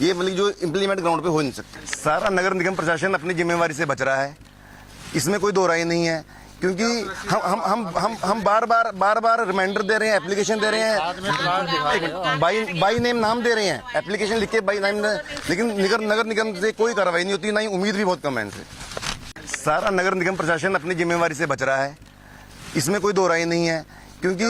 ये मतलब जो इम्प्लीमेंट ग्राउंड पे हो नहीं सकता। सारा नगर निगम प्रशासन अपनी जिम्मेवारी से बच रहा है, इसमें कोई दो राय नहीं है, क्योंकि हम बार बार रिमाइंडर दे रहे हैं, एप्लीकेशन दे रहे हैं, बाई नेम नाम दे रहे हैं, एप्लीकेशन लिख के बाई नेम, लेकिन नगर निगम से कोई कार्रवाई नहीं होती, ना ही उम्मीद भी बहुत कम है इनसे। सारा नगर निगम प्रशासन अपनी जिम्मेवारी से बच रहा है, इसमें कोई दो राय नहीं है, क्योंकि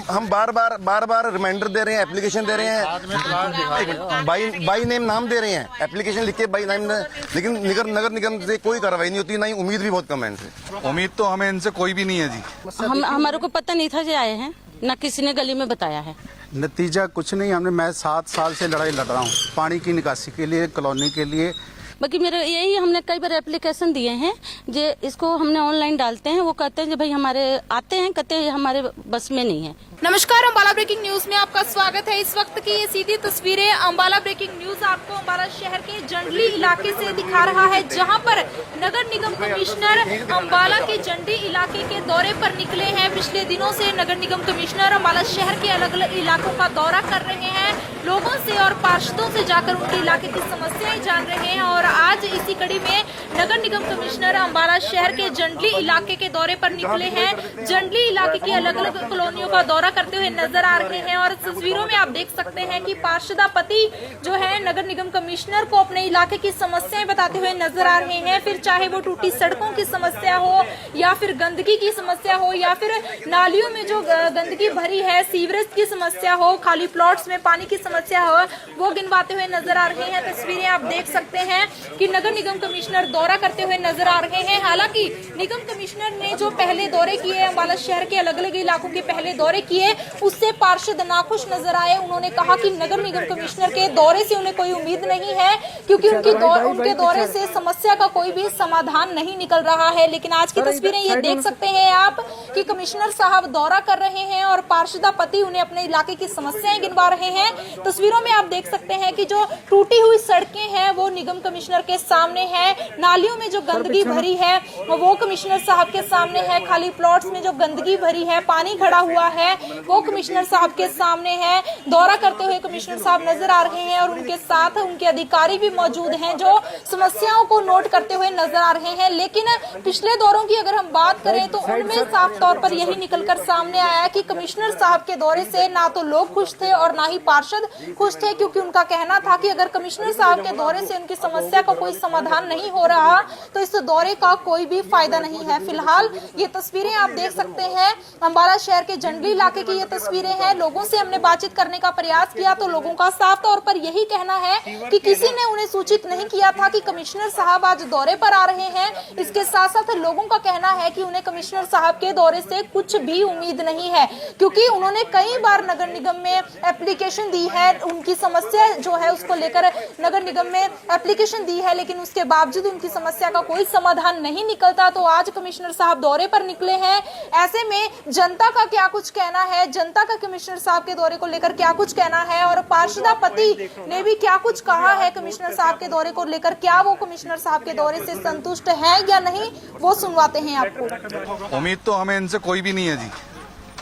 हम बार बार रिमाइंडर दे रहे हैं, एप्लीकेशन दे रहे हैं, बाई नेम नाम दे रहे हैं, एप्लीकेशन लिख के बाई नेम, लेकिन नगर निगम से कोई कार्रवाई नहीं होती, ना ही उम्मीद भी बहुत कम है इनसे। उम्मीद तो हमें इनसे कोई भी नहीं है जी। हमारे को पता नहीं था जो आए हैं, ना किसी ने गली में बताया है। नतीजा कुछ नहीं। मैं 7 साल से लड़ाई लड़ रहा हूँ पानी की निकासी के लिए, कॉलोनी के लिए। बाकी मेरे यही हमने कई बार एप्लीकेशन दिए हैं, जो इसको हमने ऑनलाइन डालते हैं, वो कहते हैं जो भाई हमारे आते हैं, कहते हैं हमारे बस में नहीं है। नमस्कार, अम्बाला ब्रेकिंग न्यूज में आपका स्वागत है। इस वक्त की ये सीधी तस्वीरें अम्बाला ब्रेकिंग न्यूज आपको अम्बाला शहर के जंडली इलाके से दिखा रहा है, जहां पर नगर निगम कमिश्नर अम्बाला के जंडी इलाके के दौरे पर निकले हैं। पिछले दिनों से नगर निगम कमिश्नर अम्बाला शहर के अलग अलग इलाकों का दौरा कर रहे हैं, लोगों से और पार्षदों से जाकर उनके इलाके की समस्याएं जान रहे हैं। और आज इसी कड़ी में नगर निगम कमिश्नर अम्बाला शहर के जंडली इलाके के दौरे पर निकले हैं। जंडली इलाके की अलग अलग कॉलोनियों का दौरा करते हुए नजर आ रहे हैं और तस्वीरों में आप देख सकते हैं कि पार्षदापति जो है नगर निगम कमिश्नर को अपने इलाके की समस्याएं बताते हुए नजर आ रहे हैं। फिर चाहे वो टूटी सड़कों की समस्या हो या फिर गंदगी की समस्या हो या फिर नालियों में जो गंदगी भरी है, सीवरेज की समस्या हो, खाली प्लॉट्स में पानी की समस्या हो, वो गिनवाते हुए नजर आ रहे हैं। तस्वीरें आप देख सकते हैं कि नगर निगम कमिश्नर दौरा करते हुए नजर आ रहे हैं। हालांकि निगम कमिश्नर ने जो पहले दौरे किए, अम्बाला शहर के अलग अलग इलाकों के पहले दौरे किए, उससे पार्षद नाखुश नजर आए। उन्होंने कहा कि नगर निगम कमिश्नर के दौरे से उन्हें कोई उम्मीद नहीं है, क्योंकि उनके दौरे से समस्या का कोई भी समाधान नहीं निकल रहा है। लेकिन आज की तस्वीरें ये देख सकते हैं आप कि कमिश्नर साहब दौरा कर रहे हैं और पार्षदापति उन्हें अपने इलाके की समस्याएं गिनवा रहे हैं। तस्वीरों में आप देख सकते हैं कि जो टूटी हुई सड़कें हैं वो निगम कमिश्नर के सामने है, नालियों में जो गंदगी भरी है वो कमिश्नर साहब के सामने है, खाली प्लॉट्स में जो गंदगी भरी है, पानी खड़ा हुआ है, वो कमिश्नर साहब के सामने है। दौरा करते हुए कमिश्नर साहब नजर आ रहे हैं और उनके साथ उनके अधिकारी भी मौजूद हैं जो समस्याओं को नोट करते हुए नजर आ रहे हैं। लेकिन पिछले दौरों की अगर हम बात करें तो उनमें साफ तौर पर यही निकलकर सामने आया कि कमिश्नर साहब के दौरे से ना तो लोग खुश थे और ना ही पार्षद खुश थे, क्योंकि उनका कहना था कि अगर कमिश्नर साहब के दौरे से उनकी समस्या का कोई समाधान नहीं हो रहा तो इस दौरे का कोई भी फायदा नहीं है। फिलहाल ये तस्वीरें आप देख सकते हैं, अम्बाला शहर के जंडली इलाके की ये तस्वीरें हैं। लोगों से हमने बातचीत करने का प्रयास किया तो लोगों का साफ तौर पर यही कहना है कि किसी ने उन्हें सूचित नहीं किया था कि कमिश्नर साहब आज दौरे पर आ रहे हैं। इसके साथ साथ लोगों का कहना है कि उन्हें कमिश्नर साहब के दौरे से कुछ भी उम्मीद नहीं है, क्योंकि उन्होंने कई बार नगर निगम में एप्लीकेशन दी है, उनकी समस्या जो है उसको लेकर नगर निगम में एप्लीकेशन दी है, लेकिन उसके बावजूद उनकी समस्या का कोई समाधान नहीं निकलता। तो आज कमिश्नर साहब दौरे पर निकले हैं। ऐसे में जनता का क्या कुछ कहना है, जनता का कमिश्नर साहब के दौरे को लेकर क्या कुछ कहना है और पार्षदापति ने भी क्या कुछ कहा है कमिश्नर साहब के दौरे को लेकर, क्या वो कमिश्नर साहब के दौरे से संतुष्ट है या नहीं, वो सुनवाते हैं आपको। उम्मीद तो हमें इनसे कोई भी नहीं है जी।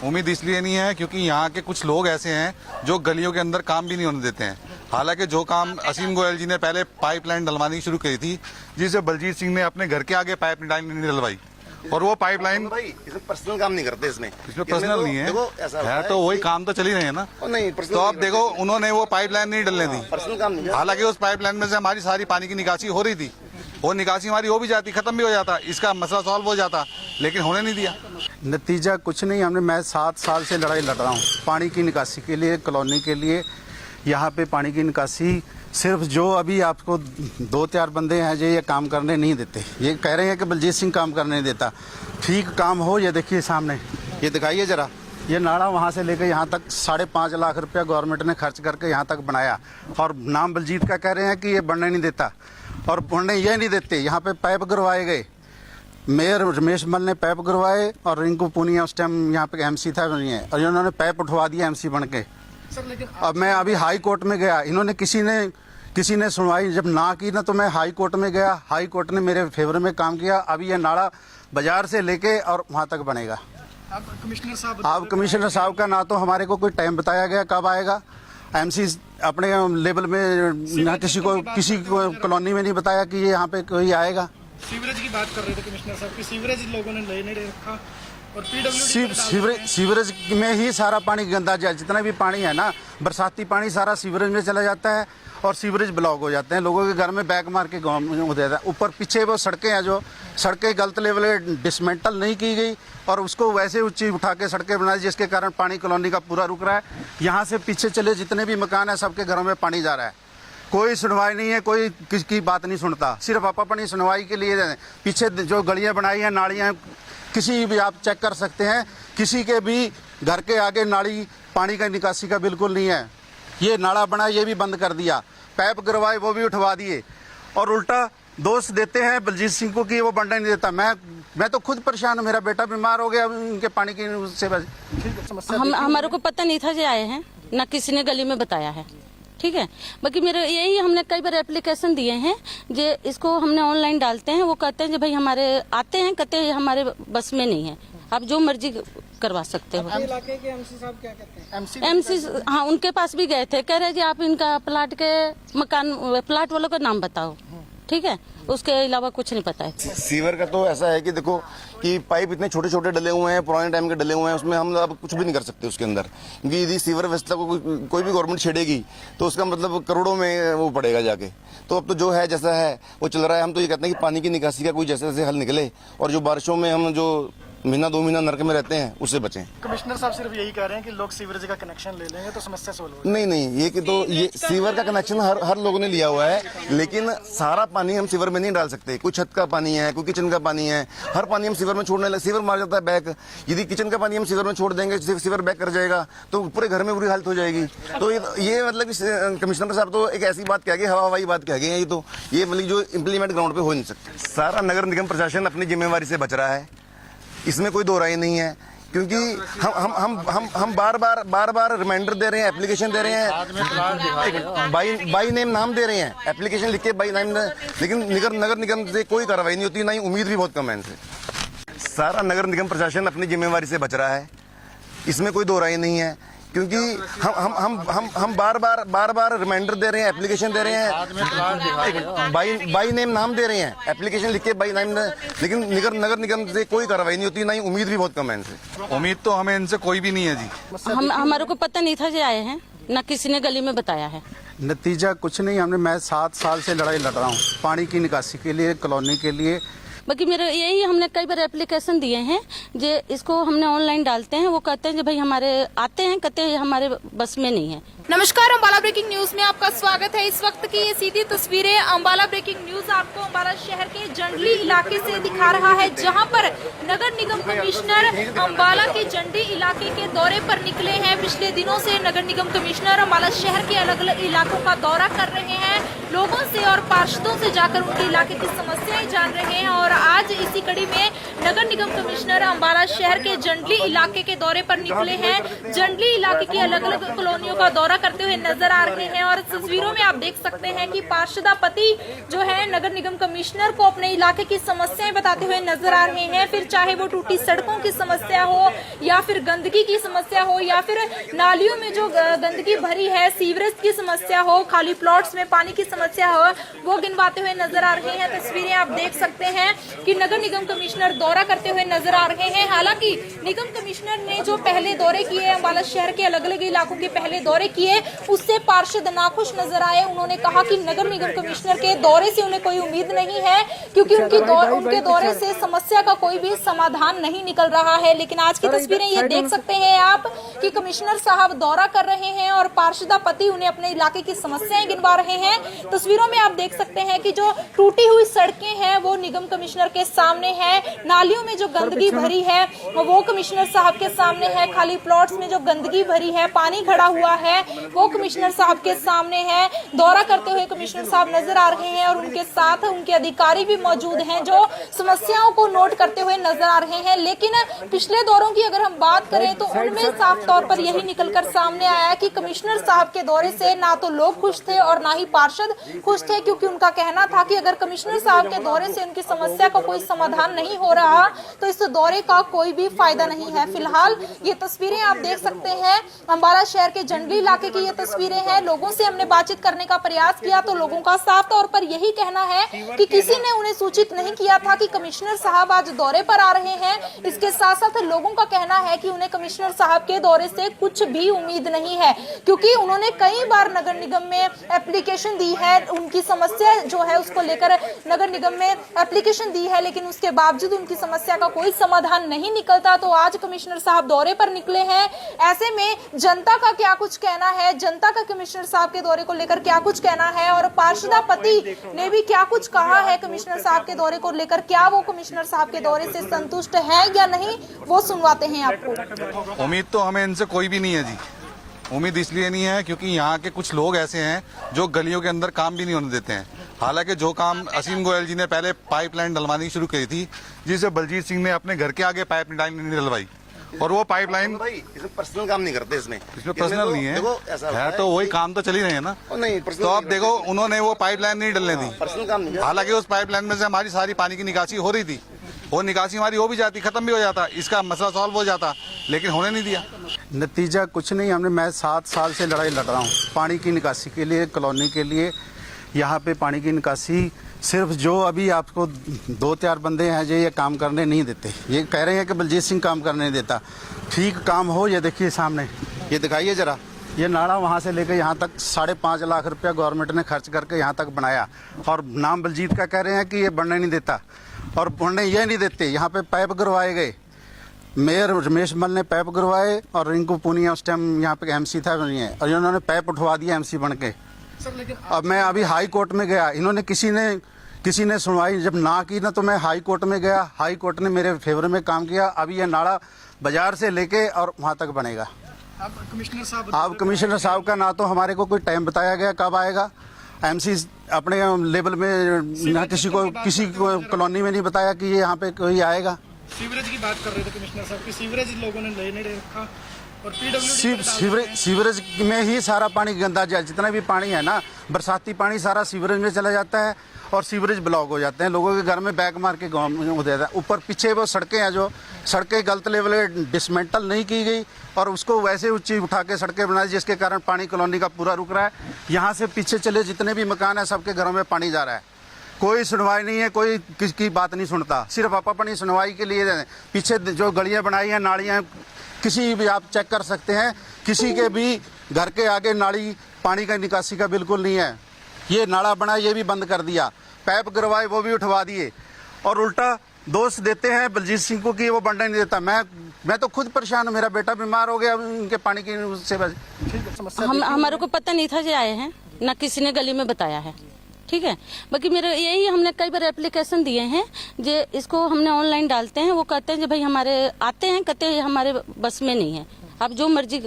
उम्मीद इसलिए नहीं है क्योंकि यहाँ के कुछ लोग ऐसे हैं जो गलियों के अंदर काम भी नहीं होने देते हैं। हालांकि जो काम असीम गोयल जी ने पहले पाइपलाइन डलवानी शुरू की थी, जिसे बलजीत सिंह ने अपने घर के आगे पाइपलाइन नहीं डलवाई, और वो पाइपलाइन इसमें पर्सनल काम नहीं करते, इसमें पर्सनल नहीं है तो वही काम तो चल ही रहे हैं ना। नहीं, तो आप देखो उन्होंने वो पाइपलाइन नहीं डलने दी, पर्सनल काम नहीं। हालांकि उस पाइपलाइन में से हमारी सारी पानी की निकासी हो रही थी, वो निकासी हमारी हो भी जाती, खत्म भी हो जाता, इसका मसला सॉल्व हो जाता, लेकिन होने नहीं दिया। नतीजा कुछ नहीं। मैं 7 साल से लड़ाई लड़ रहा हूँ पानी की निकासी के लिए, कॉलोनी के लिए। यहाँ पे पानी की निकासी सिर्फ जो अभी आपको 2-4 बंदे हैं जो ये काम करने नहीं देते। ये कह रहे हैं कि बलजीत सिंह काम करने नहीं देता। ठीक काम हो, ये देखिए सामने, ये दिखाइए जरा, ये नाला वहाँ से लेकर यहाँ तक 5.5 लाख रुपया गवर्नमेंट ने खर्च करके यहाँ तक बनाया, और नाम बलजीत का कह रहे हैं कि ये बनने नहीं देता, और बनने ये नहीं देते। यहाँ पे पाइप गिरवाए गए, मेयर रमेश मल ने पाइप गिरवाए और रिंकू पूनिया उस टाइम यहाँ पे एमसी था, और इन्होंने पाइप उठवा दिया एमसी बन के। अब मैं अभी हाई कोर्ट में गया, इन्होंने किसी ने सुनवाई जब ना की ना, तो मैं हाई कोर्ट में गया, हाई कोर्ट ने मेरे फेवर में काम किया। अभी ये नाला बाजार से लेके और वहाँ तक बनेगा। अब कमिश्नर साहब का ना तो हमारे को कोई टाइम बताया गया कब आएगा, एमसी अपने लेवल में ना किसी को कॉलोनी में नहीं बताया कि ये यहाँ पे कोई आएगा। सीवरेज की बात कर रहे थे कमिश्नर साहब की, सीवरेज लोगों ने ले नहीं रखा और सीवरेज में ही सारा पानी गंदा जाए, जितना भी पानी है ना, बरसाती पानी सारा सीवरेज में चला जाता है और सीवरेज ब्लॉक हो जाते हैं, लोगों के घर में बैग मार के गाँव में हो जाता है। ऊपर पीछे वो सड़कें हैं, जो सड़कें गलत लेवल डिसमेंटल नहीं की गई और उसको वैसे ऊंची उठा के सड़कें बनाई, जिसके कारण पानी कॉलोनी का पूरा रुक रहा है। यहाँ से पीछे चले जितने भी मकान है सबके घरों में पानी जा रहा है, कोई सुनवाई नहीं है, कोई किसकी बात नहीं सुनता, सिर्फ अपनी सुनवाई के लिए। पीछे जो गलियाँ बनाई हैं, नालियाँ, किसी भी आप चेक कर सकते हैं, किसी के भी घर के आगे नाली पानी का निकासी का बिल्कुल नहीं है। ये नाला बना, ये भी बंद कर दिया, पाइप गिरवाए वो भी उठवा दिए, और उल्टा दोष देते हैं बलजीत सिंह को कि वो बनने नहीं देता। मैं मैं तो खुद परेशान हूँ, मेरा बेटा बीमार हो गया उनके पानी की उससे बस। हमारे को पता नहीं था जे आए हैं, ना किसी ने गली में बताया है। ठीक है, बाकी मेरे यही हमने कई बार एप्लीकेशन दिए हैं जे इसको हमने ऑनलाइन डालते हैं, वो कहते हैं जो भाई हमारे आते हैं, कहते हैं हमारे बस में नहीं है, आप जो मर्जी करवा सकते हो। इलाके के एमसी साहब क्या कहते हैं? एमसी हाँ, उनके पास भी गए थे, कह रहे जी आप इनका प्लाट के मकान प्लाट वालों का नाम बताओ। ठीक है, उसके अलावा कुछ नहीं पता है। सीवर का तो ऐसा है कि देखो कि पाइप इतने छोटे छोटे डले हुए हैं, पुराने टाइम के डले हुए हैं, उसमें हम अब कुछ भी नहीं कर सकते उसके अंदर, क्योंकि यदि सीवर व्यवस्था को कोई भी गवर्नमेंट छेड़ेगी तो उसका मतलब करोड़ों में वो पड़ेगा जाके। तो अब तो जो है जैसा है वो चल रहा है। हम तो ये कहते हैं कि पानी की निकासी का कोई जैसे जैसे हल निकले, और जो बारिशों में हम जो महीना 2 महीना नरक में रहते हैं उससे बचें। कमिश्नर साहब सिर्फ यही कह रहे हैं कि लोग सीवरेज का कनेक्शन ले लेंगे तो समस्या सोल्व हो जाएगी। नहीं, ये कि तो ये सीवर का कनेक्शन हर लोगों ने लिया हुआ है, लेकिन सारा पानी हम सीवर में नहीं डाल सकते। कोई छत का पानी है, कोई किचन का पानी है, हर पानी हम सीवर में छोड़ने लगे, सीवर मार जाता है बैक। यदि किचन का पानी हम सीवर में छोड़ देंगे, सीवर बैक कर जाएगा तो पूरे घर में बुरी हालत हो जाएगी। तो ये मतलब कमिश्नर साहब तो एक ऐसी बात कह गए, हवाई बात कह गए हैं। ये मतलब जो इम्प्लीमेंट ग्राउंड पे हो नहीं सकता। सारा नगर निगम प्रशासन अपनी जिम्मेवारी से बच रहा है, इसमें कोई दो राय नहीं है, क्योंकि हम बार बार रिमाइंडर दे रहे हैं, एप्लीकेशन दे रहे हैं, बाई नेम नाम दे रहे हैं, एप्लीकेशन लिख के बाई नेम, लेकिन नगर निगम से कोई कार्रवाई नहीं होती, ना ही उम्मीद भी बहुत कम है इनसे। सारा नगर निगम प्रशासन अपनी जिम्मेवारी से बच रहा है, इसमें कोई दो राय नहीं है, क्योंकि हम बार बार रिमाइंडर दे रहे हैं, एप्लीकेशन दे रहे हैं, बाई नेम नाम दे रहे हैं, एप्लीकेशन लिख के बाई नेम, लेकिन नगर निगम से कोई कार्रवाई नहीं होती, ना ही उम्मीद भी बहुत कम है इनसे। उम्मीद तो हमें इनसे कोई भी नहीं है जी। हमारे को पता नहीं था जे आए हैं, ना किसी ने गली में बताया है। नतीजा कुछ नहीं, मैं 7 साल से लड़ाई लड़ रहा हूँ पानी की निकासी के लिए, कॉलोनी के लिए। बाकी मेरे यही हमने कई बार एप्लीकेशन दिए हैं जे इसको हमने ऑनलाइन डालते हैं, वो कहते हैं जो भाई हमारे आते हैं, कहते हैं हमारे बस में नहीं है। नमस्कार, अम्बाला ब्रेकिंग न्यूज में आपका स्वागत है। इस वक्त की ये सीधी तस्वीरें अम्बाला ब्रेकिंग न्यूज आपको अम्बाला शहर के जंडली इलाके से दिखा रहा है, जहां पर नगर निगम कमिश्नर अम्बाला के जंडली इलाके के दौरे पर निकले हैं। पिछले दिनों से नगर निगम कमिश्नर अम्बाला शहर के अलग अलग इलाकों का दौरा कर रहे हैं, लोगों से और पार्षदों से जाकर उनके इलाके की समस्याएं जान रहे हैं। और आज इसी कड़ी में नगर निगम कमिश्नर अम्बाला शहर के जंडली इलाके के दौरे पर निकले हैं। जंडली इलाके की अलग अलग कॉलोनियों का दौरा करते हुए नजर आ रहे हैं, और तस्वीरों में आप देख सकते हैं कि पार्षदापति जो है नगर निगम कमिश्नर को अपने इलाके की समस्याएं बताते हुए नजर आ रहे हैं। फिर चाहे वो टूटी सड़कों की समस्या हो, या फिर गंदगी की समस्या हो, या फिर नालियों में जो गंदगी भरी है, सीवरेज की समस्या हो, खाली प्लॉट्स में पानी की समस्या हो, वो गिनवाते हुए नजर आ रहे हैं। तस्वीरें आप देख सकते हैं कि नगर निगम कमिश्नर दौरा करते हुए नजर आ रहे हैं। हालांकि निगम कमिश्नर ने जो पहले दौरे किए, अम्बाला शहर के अलग अलग इलाकों के पहले दौरे किए, उससे पार्षद नाखुश नजर आए। उन्होंने कहा कि नगर निगम कमिश्नर के दौरे से उन्हें कोई उम्मीद नहीं है, क्योंकि उनके दौरे से समस्या का कोई भी समाधान नहीं निकल रहा है। लेकिन आज की तस्वीरें ये देख सकते हैं आप कि कमिश्नर साहब दौरा कर रहे हैं और पार्षदापति उन्हें अपने इलाके की समस्याएं गिनवा रहे हैं। तस्वीरों में आप देख सकते हैं कि जो टूटी हुई सड़कें हैं वो निगम कमिश्नर के सामने है, नालियों में जो गंदगी भरी है वो कमिश्नर साहब के सामने है, खाली प्लॉट्स में जो गंदगी भरी है, पानी खड़ा हुआ है, वो कमिश्नर साहब के सामने है। दौरा करते हुए कमिश्नर साहब नजर आ रहे हैं और उनके साथ उनके अधिकारी भी मौजूद हैं जो समस्याओं को नोट करते हुए नजर आ रहे हैं। लेकिन पिछले दौरों की अगर हम बात करें तो उनमें साफ तौर पर यही निकलकर सामने आया कि कमिश्नर साहब के दौरे से ना तो लोग खुश थे और ना ही पार्षद खुश थे, क्योंकि उनका कहना था कि अगर कमिश्नर साहब के दौरे से उनकी समस्या का कोई समाधान नहीं हो रहा तो इस दौरे का कोई भी फायदा नहीं है। फिलहाल ये तस्वीरें आप देख सकते हैं, अम्बाला शहर के जंडली इलाके की ये तस्वीरें हैं। लोगों से हमने बातचीत करने का प्रयास किया तो लोगों का साफ तौर पर यही कहना है कि किसी ने उन्हें सूचित नहीं किया था कि कमिश्नर साहब आज दौरे पर आ रहे हैं। इसके साथ साथ लोगों का कहना है कि उन्हें कमिश्नर साहब के दौरे से कुछ भी उम्मीद नहीं है, क्योंकि उन्होंने कई बार नगर निगम में एप्लीकेशन दी है, उनकी समस्या जो है उसको लेकर नगर निगम में एप्लीकेशन दी है, लेकिन उसके बावजूद उनकी समस्या का कोई समाधान नहीं निकलता। तो आज कमिश्नर साहब दौरे पर निकले हैं, ऐसे में जनता का क्या कुछ कहना है, जनता का कमिश्नर साहब के दौरे को लेकर क्या कुछ कहना है, और पार्षदापति ने भी क्या कुछ कहा है कमिश्नर साहब के दौरे को लेकर, क्या वो कमिश्नर साहब के दौरे से संतुष्ट है या नहीं, वो सुनवाते हैं आपको। उम्मीद तो हमें इनसे कोई भी नहीं है जी। उम्मीद इसलिए नहीं है क्योंकि यहाँ के कुछ लोग ऐसे हैं जो गलियों के अंदर काम भी नहीं होने देते हैं। हालांकि जो काम असीम गोयल जी ने पहले पाइपलाइन डलवानी शुरू की थी, जिसे बलजीत सिंह ने अपने घर के आगे पाइपलाइन नहीं डलवाई, और वो पाइपलाइन भाई इसमें पर्सनल काम नहीं करते इसमें पर्सनल नहीं देखो ऐसा है, होता है तो वही काम तो चल ही रहे हैं ना। नहीं तो अब देखो उन्होंने वो पाइपलाइन नहीं डलने दी, पर्सनल काम नहीं हालांकि उस पाइपलाइन में से हमारी सारी पानी की निकासी हो रही थी, वो निकासी हमारी हो भी जाती, खत्म भी हो जाता, इसका मसला सॉल्व हो जाता, लेकिन होने नहीं दिया। नतीजा कुछ नहीं। मैं 7 साल से लड़ाई लड़ रहा हूँ पानी की निकासी के लिए, कॉलोनी के लिए। यहाँ पे पानी की निकासी सिर्फ जो अभी आपको 2-4 बंदे हैं जो ये काम करने नहीं देते। ये कह रहे हैं कि बलजीत सिंह काम करने नहीं देता। ठीक काम हो, ये देखिए सामने, ये दिखाइए जरा, ये नाला वहाँ से लेकर यहाँ तक 5.5 लाख रुपया गवर्नमेंट ने खर्च करके यहाँ तक बनाया, और नाम बलजीत का कह रहे हैं कि ये बनने नहीं देता, और बनने ये नहीं देते। यहाँ पे पाइप गिरवाए गए, मेयर रमेश मल ने पाइप गिरवाए, और रिंकू पूनिया उस टाइम यहाँ पे MC था नहीं है, और इन्होंने पाइप उठवा दिया MC बन के। अब मैं अभी हाई कोर्ट में गया, इन्होंने किसी ने सुनवाई जब ना की ना, तो मैं हाई कोर्ट में गया, हाई कोर्ट ने मेरे फेवर में काम किया। अभी ये नाला बाजार से लेके और वहाँ तक बनेगा। अब कमिश्नर साहब का ना तो हमारे को कोई टाइम बताया गया कब आएगा, MC अपने लेवल में ना किसी को कॉलोनी में नहीं बताया कि ये यहाँ पे कोई आएगा। सीवरेज की बात कर रहे थे कमिश्नर साहब की, सीवरेज लोगों ने ले नहीं रखा, और PWD सीवरेज में ही सारा पानी गंदा जाए, जितना भी पानी है ना, बरसाती पानी सारा सीवरेज में चला जाता है, और सीवरेज ब्लॉक हो जाते हैं, लोगों के घर में बैग मार के गाँव में हो जाता है। ऊपर पीछे वो सड़कें हैं, जो सड़कें गलत लेवल डिसमेंटल नहीं की गई, और उसको वैसे ऊंची उठा के सड़कें बनाई, जिसके कारण पानी कॉलोनी का पूरा रुक रहा है। यहाँ से पीछे चले जितने भी मकान हैं, सबके घरों में पानी जा रहा है। कोई सुनवाई नहीं है, कोई किसकी बात नहीं सुनता, सिर्फ आप अपनी सुनवाई के लिए पीछे जो गलियाँ बनाई हैं, नालियाँ, किसी भी आप चेक कर सकते हैं, किसी के भी घर के आगे नाली पानी का निकासी का बिल्कुल नहीं है। ये नाला बना, ये भी बंद कर दिया, पाइप गिरवाए वो भी उठवा दिए, और उल्टा दोष देते हैं बलजीत सिंह को कि वो बनने नहीं देता। मैं तो खुद परेशान हूँ, मेरा बेटा बीमार हो गया उनके पानी की उससे। हमारे को पता नहीं था जो आए हैं, ना किसी ने गली में बताया है, ठीक है। बाकी मेरे यही, हमने कई बार एप्लीकेशन दिए हैं, जो इसको हमने ऑनलाइन डालते हैं, वो कहते हैं जो भाई हमारे आते हैं, कहते हैं हमारे बस में नहीं है, आप जो मर्जी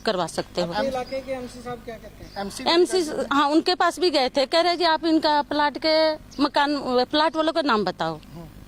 करवा सकते हो। इलाके के MC साहब क्या कहते हैं? MC हाँ, उनके पास भी गए थे, कह रहे जी आप इनका प्लाट के मकान, प्लाट वालों का नाम बताओ,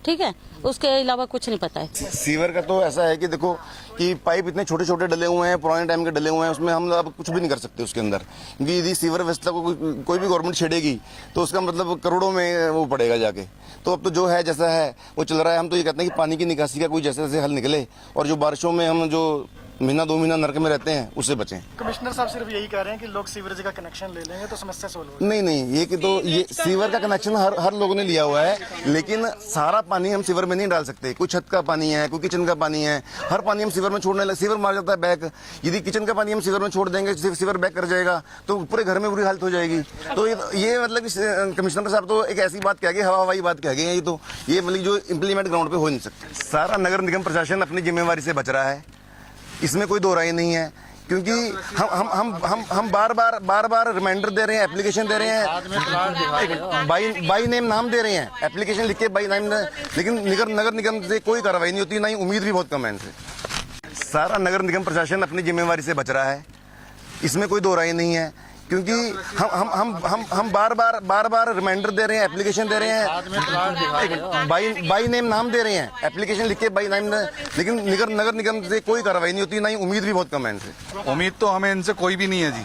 ठीक है, उसके अलावा कुछ नहीं पता है। सीवर का तो ऐसा है कि देखो कि पाइप इतने छोटे छोटे डले हुए हैं, पुराने टाइम के डले हुए हैं, उसमें हम अब कुछ भी नहीं कर सकते उसके अंदर, क्योंकि यदि सीवर व्यवस्था को कोई भी गवर्नमेंट छेड़ेगी तो उसका मतलब करोड़ों में वो पड़ेगा जाके। तो अब तो जो है जैसा है वो चल रहा है। हम तो ये कहते हैं कि पानी की निकासी का कोई जैसे जैसे हल निकले, और जो बारिशों में हम जो महीना 2 महीना नरक में रहते हैं उससे बचें। कमिश्नर साहब सिर्फ यही कह रहे हैं कि लोग सीवरेज का कनेक्शन ले लेंगे तो समस्या सोल्व हो जाएगी। नहीं, ये कि तो ये सीवर का कनेक्शन हर लोगों ने लिया हुआ है, लेकिन सारा पानी हम सीवर में नहीं डाल सकते। कोई छत का पानी है, कोई किचन का पानी है, हर पानी हम सीवर में छोड़ने लगे, सीवर मार जाता है बैक। यदि किचन का पानी हम सीवर में छोड़ देंगे, सीवर बैक कर जाएगा तो पूरे घर में बुरी हालत हो जाएगी। तो ये मतलब कमिश्नर साहब तो एक ऐसी बात कह गए, हवाई बात कह गए, ये मतलब जो इम्प्लीमेंट ग्राउंड पे हो नहीं सकता। सारा नगर निगम प्रशासन अपनी जिम्मेवारी से बच रहा है, इसमें कोई दो राय नहीं है, क्योंकि हम बार बार रिमाइंडर दे रहे हैं, एप्लीकेशन दे रहे हैं, बाई नेम नाम दे रहे हैं, एप्लीकेशन लिख के बाई नेम, लेकिन नगर निगम से कोई कार्रवाई नहीं होती, ना ही उम्मीद भी बहुत कम है इनसे। सारा नगर निगम प्रशासन अपनी जिम्मेवारी से बच रहा है, इसमें कोई दो राय नहीं है, क्योंकि हम बार बार रिमाइंडर दे रहे हैं, एप्लीकेशन दे रहे हैं, बाई नेम नाम दे रहे हैं, एप्लीकेशन लिख के बाई नेम, लेकिन नगर निगम से कोई कार्रवाई नहीं होती, ना ही उम्मीद भी बहुत कम है इनसे। उम्मीद तो हमें इनसे कोई भी नहीं है जी।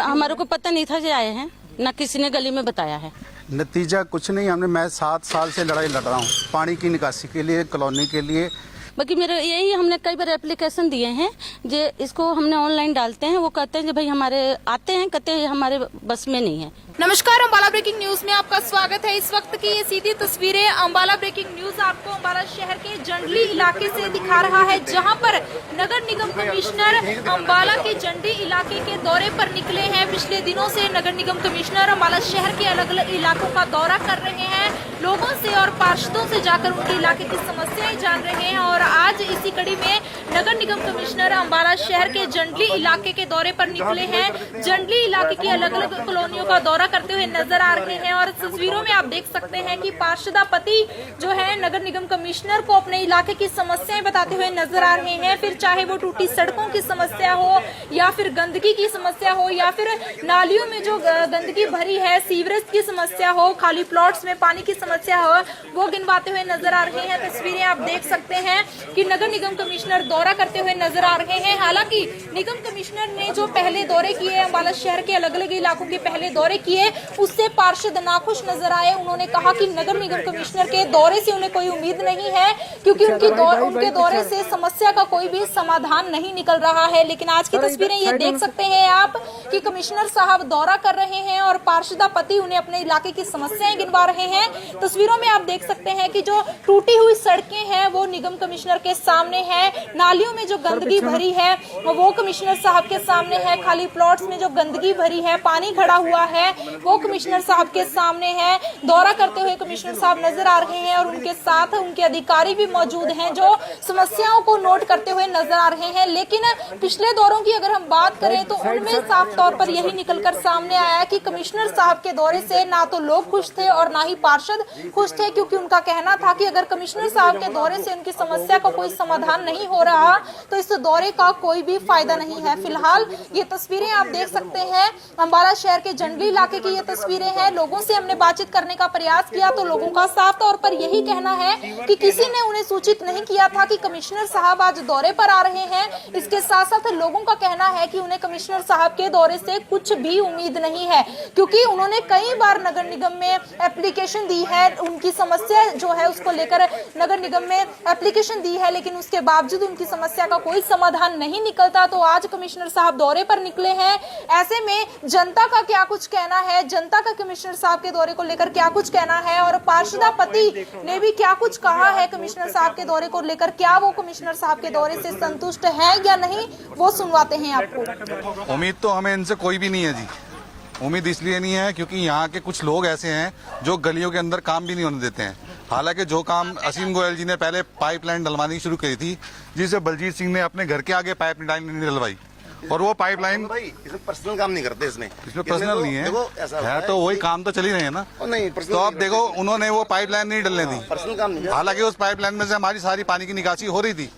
हमारे को पता नहीं था जो आए हैं, ना किसी ने गली में बताया है। नतीजा कुछ नहीं। मैं 7 साल से लड़ाई लड़ रहा हूँ पानी की निकासी के लिए, कॉलोनी के लिए। बाकी मेरे यही, हमने कई बार एप्लीकेशन दिए हैं, जो इसको हमने ऑनलाइन डालते हैं, वो कहते हैं जो भाई हमारे आते हैं, कहते हैं हमारे बस में नहीं है। नमस्कार, अम्बाला ब्रेकिंग न्यूज में आपका स्वागत है। इस वक्त की ये सीधी तस्वीरें अम्बाला ब्रेकिंग न्यूज आपको अम्बाला शहर के जंडली इलाके से दिखा रहा है, जहां पर नगर निगम कमिश्नर अम्बाला के जंडली इलाके के दौरे पर निकले हैं। पिछले दिनों से नगर निगम कमिश्नर अम्बाला शहर के अलग अलग इलाकों का दौरा कर रहे हैं, लोगों से और पार्षदों से जाकर उनके इलाके की समस्याएं जान रहे हैं, और आज इसी कड़ी में नगर निगम कमिश्नर अम्बाला शहर के जंडली इलाके के दौरे पर निकले हैं। जंडली इलाके की अलग अलग कॉलोनियों का दौरा दौरा करते हुए नजर आ रहे हैं। और तस्वीरों में आप देख सकते हैं कि पार्षदापति जो है नगर निगम कमिश्नर को अपने इलाके की समस्याएं बताते हुए नजर आ रहे हैं। फिर चाहे वो टूटी सड़कों की समस्या हो या फिर गंदगी की समस्या हो या फिर नालियों में जो गंदगी भरी है, सीवरेज की समस्या हो, खाली प्लॉट्स में पानी की समस्या हो, वो गिनवाते हुए नजर आ रहे हैं। तस्वीरें आप देख सकते हैं कि नगर निगम कमिश्नर दौरा करते हुए नजर आ रहे हैं। हालांकि निगम कमिश्नर ने जो पहले दौरे किए, अम्बाला शहर के अलग अलग इलाकों के पहले दौरे किए, उससे पार्षद नाखुश नजर आए। उन्होंने कहा कि नगर निगम कमिश्नर के दौरे से उन्हें कोई उम्मीद नहीं है, क्योंकि उनके दौरे से समस्या का कोई भी समाधान नहीं निकल रहा है। लेकिन आज की तस्वीरें ये देख सकते हैं आप कि कमिश्नर साहब दौरा कर रहे हैं और पार्षदापति उन्हें अपने इलाके की समस्याएं गिनवा रहे हैं। तस्वीरों में आप देख सकते हैं कि जो टूटी हुई सड़कें हैं वो निगम कमिश्नर के सामने है, नालियों में जो गंदगी भरी है वो कमिश्नर साहब के सामने है, खाली प्लॉट्स में जो गंदगी भरी है, पानी खड़ा हुआ है, वो कमिश्नर साहब के सामने है। दौरा करते हुए कमिश्नर साहब नजर आ रहे हैं और उनके साथ उनके अधिकारी भी मौजूद हैं जो समस्याओं को नोट करते हुए नजर आ रहे हैं। लेकिन पिछले दौरों की अगर हम बात करें तो उनमें साफ तौर पर यही निकलकर सामने आया कि कमिश्नर साहब के दौरे से ना तो लोग खुश थे और ना ही पार्षद खुश थे, क्योंकि उनका कहना था कि अगर कमिश्नर साहब के दौरे से उनकी समस्या का कोई समाधान नहीं हो रहा तो इस दौरे का कोई भी फायदा नहीं है। फिलहाल ये तस्वीरें आप देख सकते हैं, अम्बाला शहर के जंगली इलाके की ये तस्वीरें हैं। लोगों से हमने बातचीत करने का प्रयास किया तो लोगों का साफ तौर पर यही कहना है कि किसी ने उन्हें सूचित नहीं किया था कि कमिश्नर साहब आज दौरे पर आ रहे हैं। इसके साथ साथ लोगों का कहना है कि उन्हें कमिश्नर साहब के दौरे से कुछ भी उम्मीद नहीं है, क्योंकि उन्होंने कई बार नगर निगम में एप्लीकेशन दी है, उनकी समस्या जो है उसको लेकर नगर निगम में एप्लीकेशन दी है, लेकिन उसके बावजूद उनकी समस्या का कोई समाधान नहीं निकलता। तो आज कमिश्नर साहब दौरे पर निकले हैं। ऐसे में जनता का क्या कुछ कहना है, जनता का कमिश्नर साहब के दौरे को लेकर क्या कुछ कहना है और पार्षदापति ने भी क्या कुछ कहा है कमिश्नर साहब के दौरे को लेकर, क्या वो कमिश्नर साहब के दौरे से संतुष्ट है या नहीं, वो सुनवाते हैं आपको। उम्मीद तो हमें इनसे कोई भी नहीं है जी। उम्मीद इसलिए नहीं है क्योंकि यहाँ के कुछ लोग ऐसे हैं जो गलियों के अंदर काम भी नहीं होने देते हैं। हालांकि जो काम असीम गोयल जी ने पहले पाइपलाइन डलवानी शुरू की थी, जिसे बलजीत सिंह ने अपने घर के आगे पाइपलाइन नहीं डलवाई, और वो पाइपलाइन इसमें पर्सनल काम नहीं करते, इसमें पर्सनल नहीं है तो वही काम तो चल ही रहे हैं ना। नहीं, तो अब देखो उन्होंने वो पाइपलाइन नहीं डलने दी, पर्सनल काम नहीं। हालांकि उस पाइपलाइन में से हमारी सारी पानी की निकासी हो रही थी,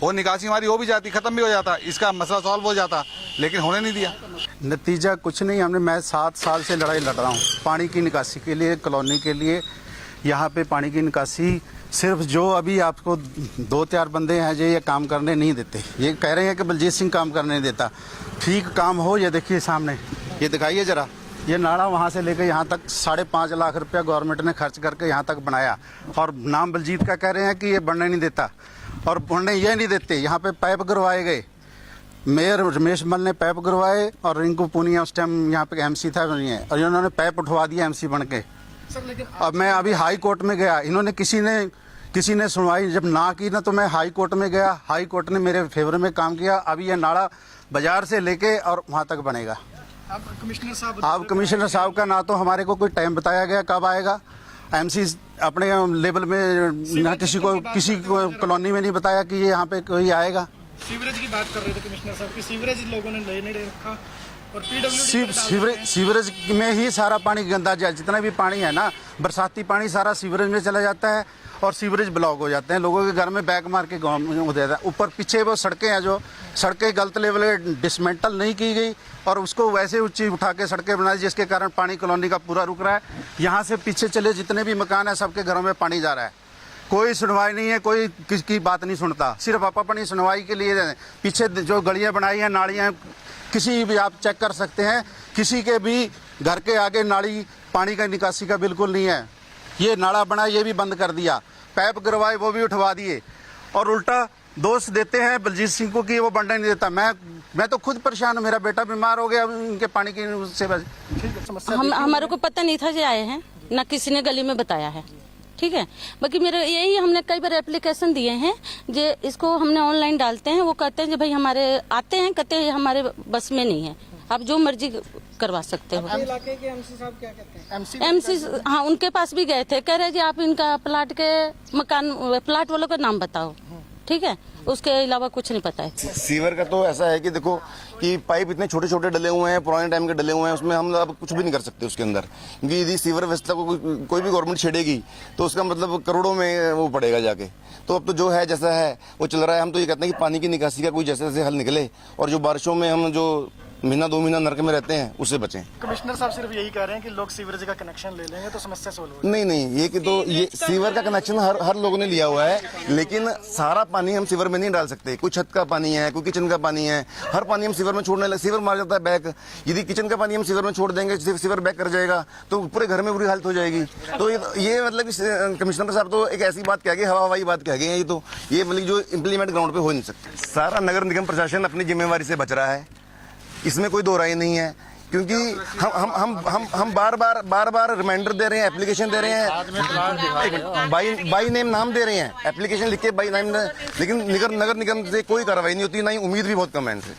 वो निकासी हमारी हो भी जाती, खत्म भी हो जाता, इसका मसला सॉल्व हो जाता, लेकिन होने नहीं दिया। नतीजा कुछ नहीं। मैं 7 साल से लड़ाई लड़ रहा हूँ पानी की निकासी के लिए, कॉलोनी के लिए। यहाँ पे पानी की निकासी सिर्फ जो अभी आपको 2-4 बंदे हैं जो ये काम करने नहीं देते। ये कह रहे हैं कि बलजीत सिंह काम करने नहीं देता। ठीक काम हो, ये देखिए सामने, ये दिखाइए जरा, ये नाला वहाँ से लेकर यहाँ तक 5.5 लाख रुपया गवर्नमेंट ने खर्च करके यहाँ तक बनाया, और नाम बलजीत का कह रहे हैं कि ये बनने नहीं देता, और बनने ये नहीं देते। यहाँ पे पाइप गिरवाए गए, मेयर रमेश मल ने पाइप गिरवाए और रिंकू पूनिया उस टाइम यहाँ पे MC था नहीं है, और इन्होंने पाइप उठवा दिया MC बन के। अब मैं अभी हाई कोर्ट में गया, इन्होंने किसी ने सुनवाई जब ना की ना, तो मैं हाई कोर्ट में गया, हाई कोर्ट ने मेरे फेवर में काम किया। अभी ये नाला बाजार से लेके और वहाँ तक बनेगा। अब कमिश्नर साहब का ना तो हमारे को कोई टाइम बताया गया कब आएगा, MC अपने लेवल में ना किसी को कॉलोनी में नहीं बताया कि ये यहाँ पे कोई आएगा। सीवरेज की बात कर रहे थे कमिश्नर साहब की, सीवरेज लोगों ने ले नहीं रखा और सीवरेज में ही सारा पानी गंदा जाए, जितना भी पानी है ना, बरसाती पानी सारा सीवरेज में चला जाता है और सीवरेज ब्लॉक हो जाते हैं, लोगों के घर में बैग मार के गाँव में हो जाता है। ऊपर पीछे वो सड़कें हैं, जो सड़कें गलत लेवल डिसमेंटल नहीं की गई और उसको वैसे ऊंची उठा के सड़कें बनाई, जिसके कारण पानी कॉलोनी का पूरा रुक रहा है। यहाँ से पीछे चले जितने भी मकान है सबके घरों में पानी जा रहा है, कोई सुनवाई नहीं है, कोई किसकी बात नहीं सुनता, सिर्फ आप अपनी सुनवाई के लिए। पीछे जो गलियाँ बनाई हैं, नालियाँ, किसी भी आप चेक कर सकते हैं, किसी के भी घर के आगे नाली पानी का निकासी का बिल्कुल नहीं है। ये नाला बना, ये भी बंद कर दिया, पाइप गिरवाए वो भी उठवा दिए, और उल्टा दोष देते हैं बलजीत सिंह को कि वो बनने नहीं देता। मैं तो खुद परेशान हूँ, मेरा बेटा बीमार हो गया उनके पानी की उससे। हमारे को पता नहीं था जे आए हैं, ना किसी ने गली में बताया है, ठीक है। बाकी मेरे यही, हमने कई बार एप्लीकेशन दिए हैं, जे इसको हमने ऑनलाइन डालते हैं, वो कहते हैं जो भाई हमारे आते हैं, कहते हैं हमारे बस में नहीं है, आप जो मर्जी करवा सकते हो। इलाके के MC साहब क्या कहते हैं? MC हाँ, उनके पास भी गए थे, कह रहे जी आप इनका प्लाट वालों का नाम बताओ, ठीक है, उसके अलावा कुछ नहीं पता है। सीवर का तो ऐसा है कि देखो कि पाइप इतने छोटे छोटे डले हुए हैं, पुराने टाइम के डले हुए हैं, उसमें हम अब कुछ भी नहीं कर सकते उसके अंदर, क्योंकि यदि सीवर व्यवस्था को कोई भी गवर्नमेंट छेड़ेगी तो उसका मतलब करोड़ों में वो पड़ेगा जाके। तो अब तो जो है जैसा है वो चल रहा है। हम तो ये कहते हैं कि पानी की निकासी का कोई जैसे जैसे हल निकले, और जो बारिशों में हम जो महीना 2 महीना नरक में रहते हैं उससे बचें। कमिश्नर साहब सिर्फ यही कह रहे हैं कि लोग सीवरेज का कनेक्शन ले लेंगे तो समस्या सोल्व हो नहीं नहीं, ये कि तो ये सीवर का कनेक्शन हर लोगों ने लिया हुआ है, लेकिन सारा पानी हम सीवर में नहीं डाल सकते। कोई छत का पानी है, कोई किचन का पानी है, हर पानी हम सीवर में छोड़ने लगे, सीवर मार जाता है बैक। यदि किचन का पानी हम सीवर में छोड़ देंगे, सीवर बैक कर जाएगा तो पूरे घर में बुरी हालत हो जाएगी। तो ये मतलब कमिश्नर साहब तो एक ऐसी बात कह गए, हवाई बात कह गए हैं। ये मतलब जो इम्प्लीमेंट ग्राउंड पे हो नहीं सकता। सारा नगर निगम प्रशासन अपनी जिम्मेवारी से बच रहा है, इसमें कोई दो राय नहीं है, क्योंकि हम बार बार रिमाइंडर दे रहे हैं, एप्लीकेशन दे रहे हैं, बाई नेम नाम दे रहे हैं, एप्लीकेशन लिख के बाई नेम, लेकिन नगर निगम से कोई कार्रवाई नहीं होती, ना ही उम्मीद भी बहुत कम है इनसे।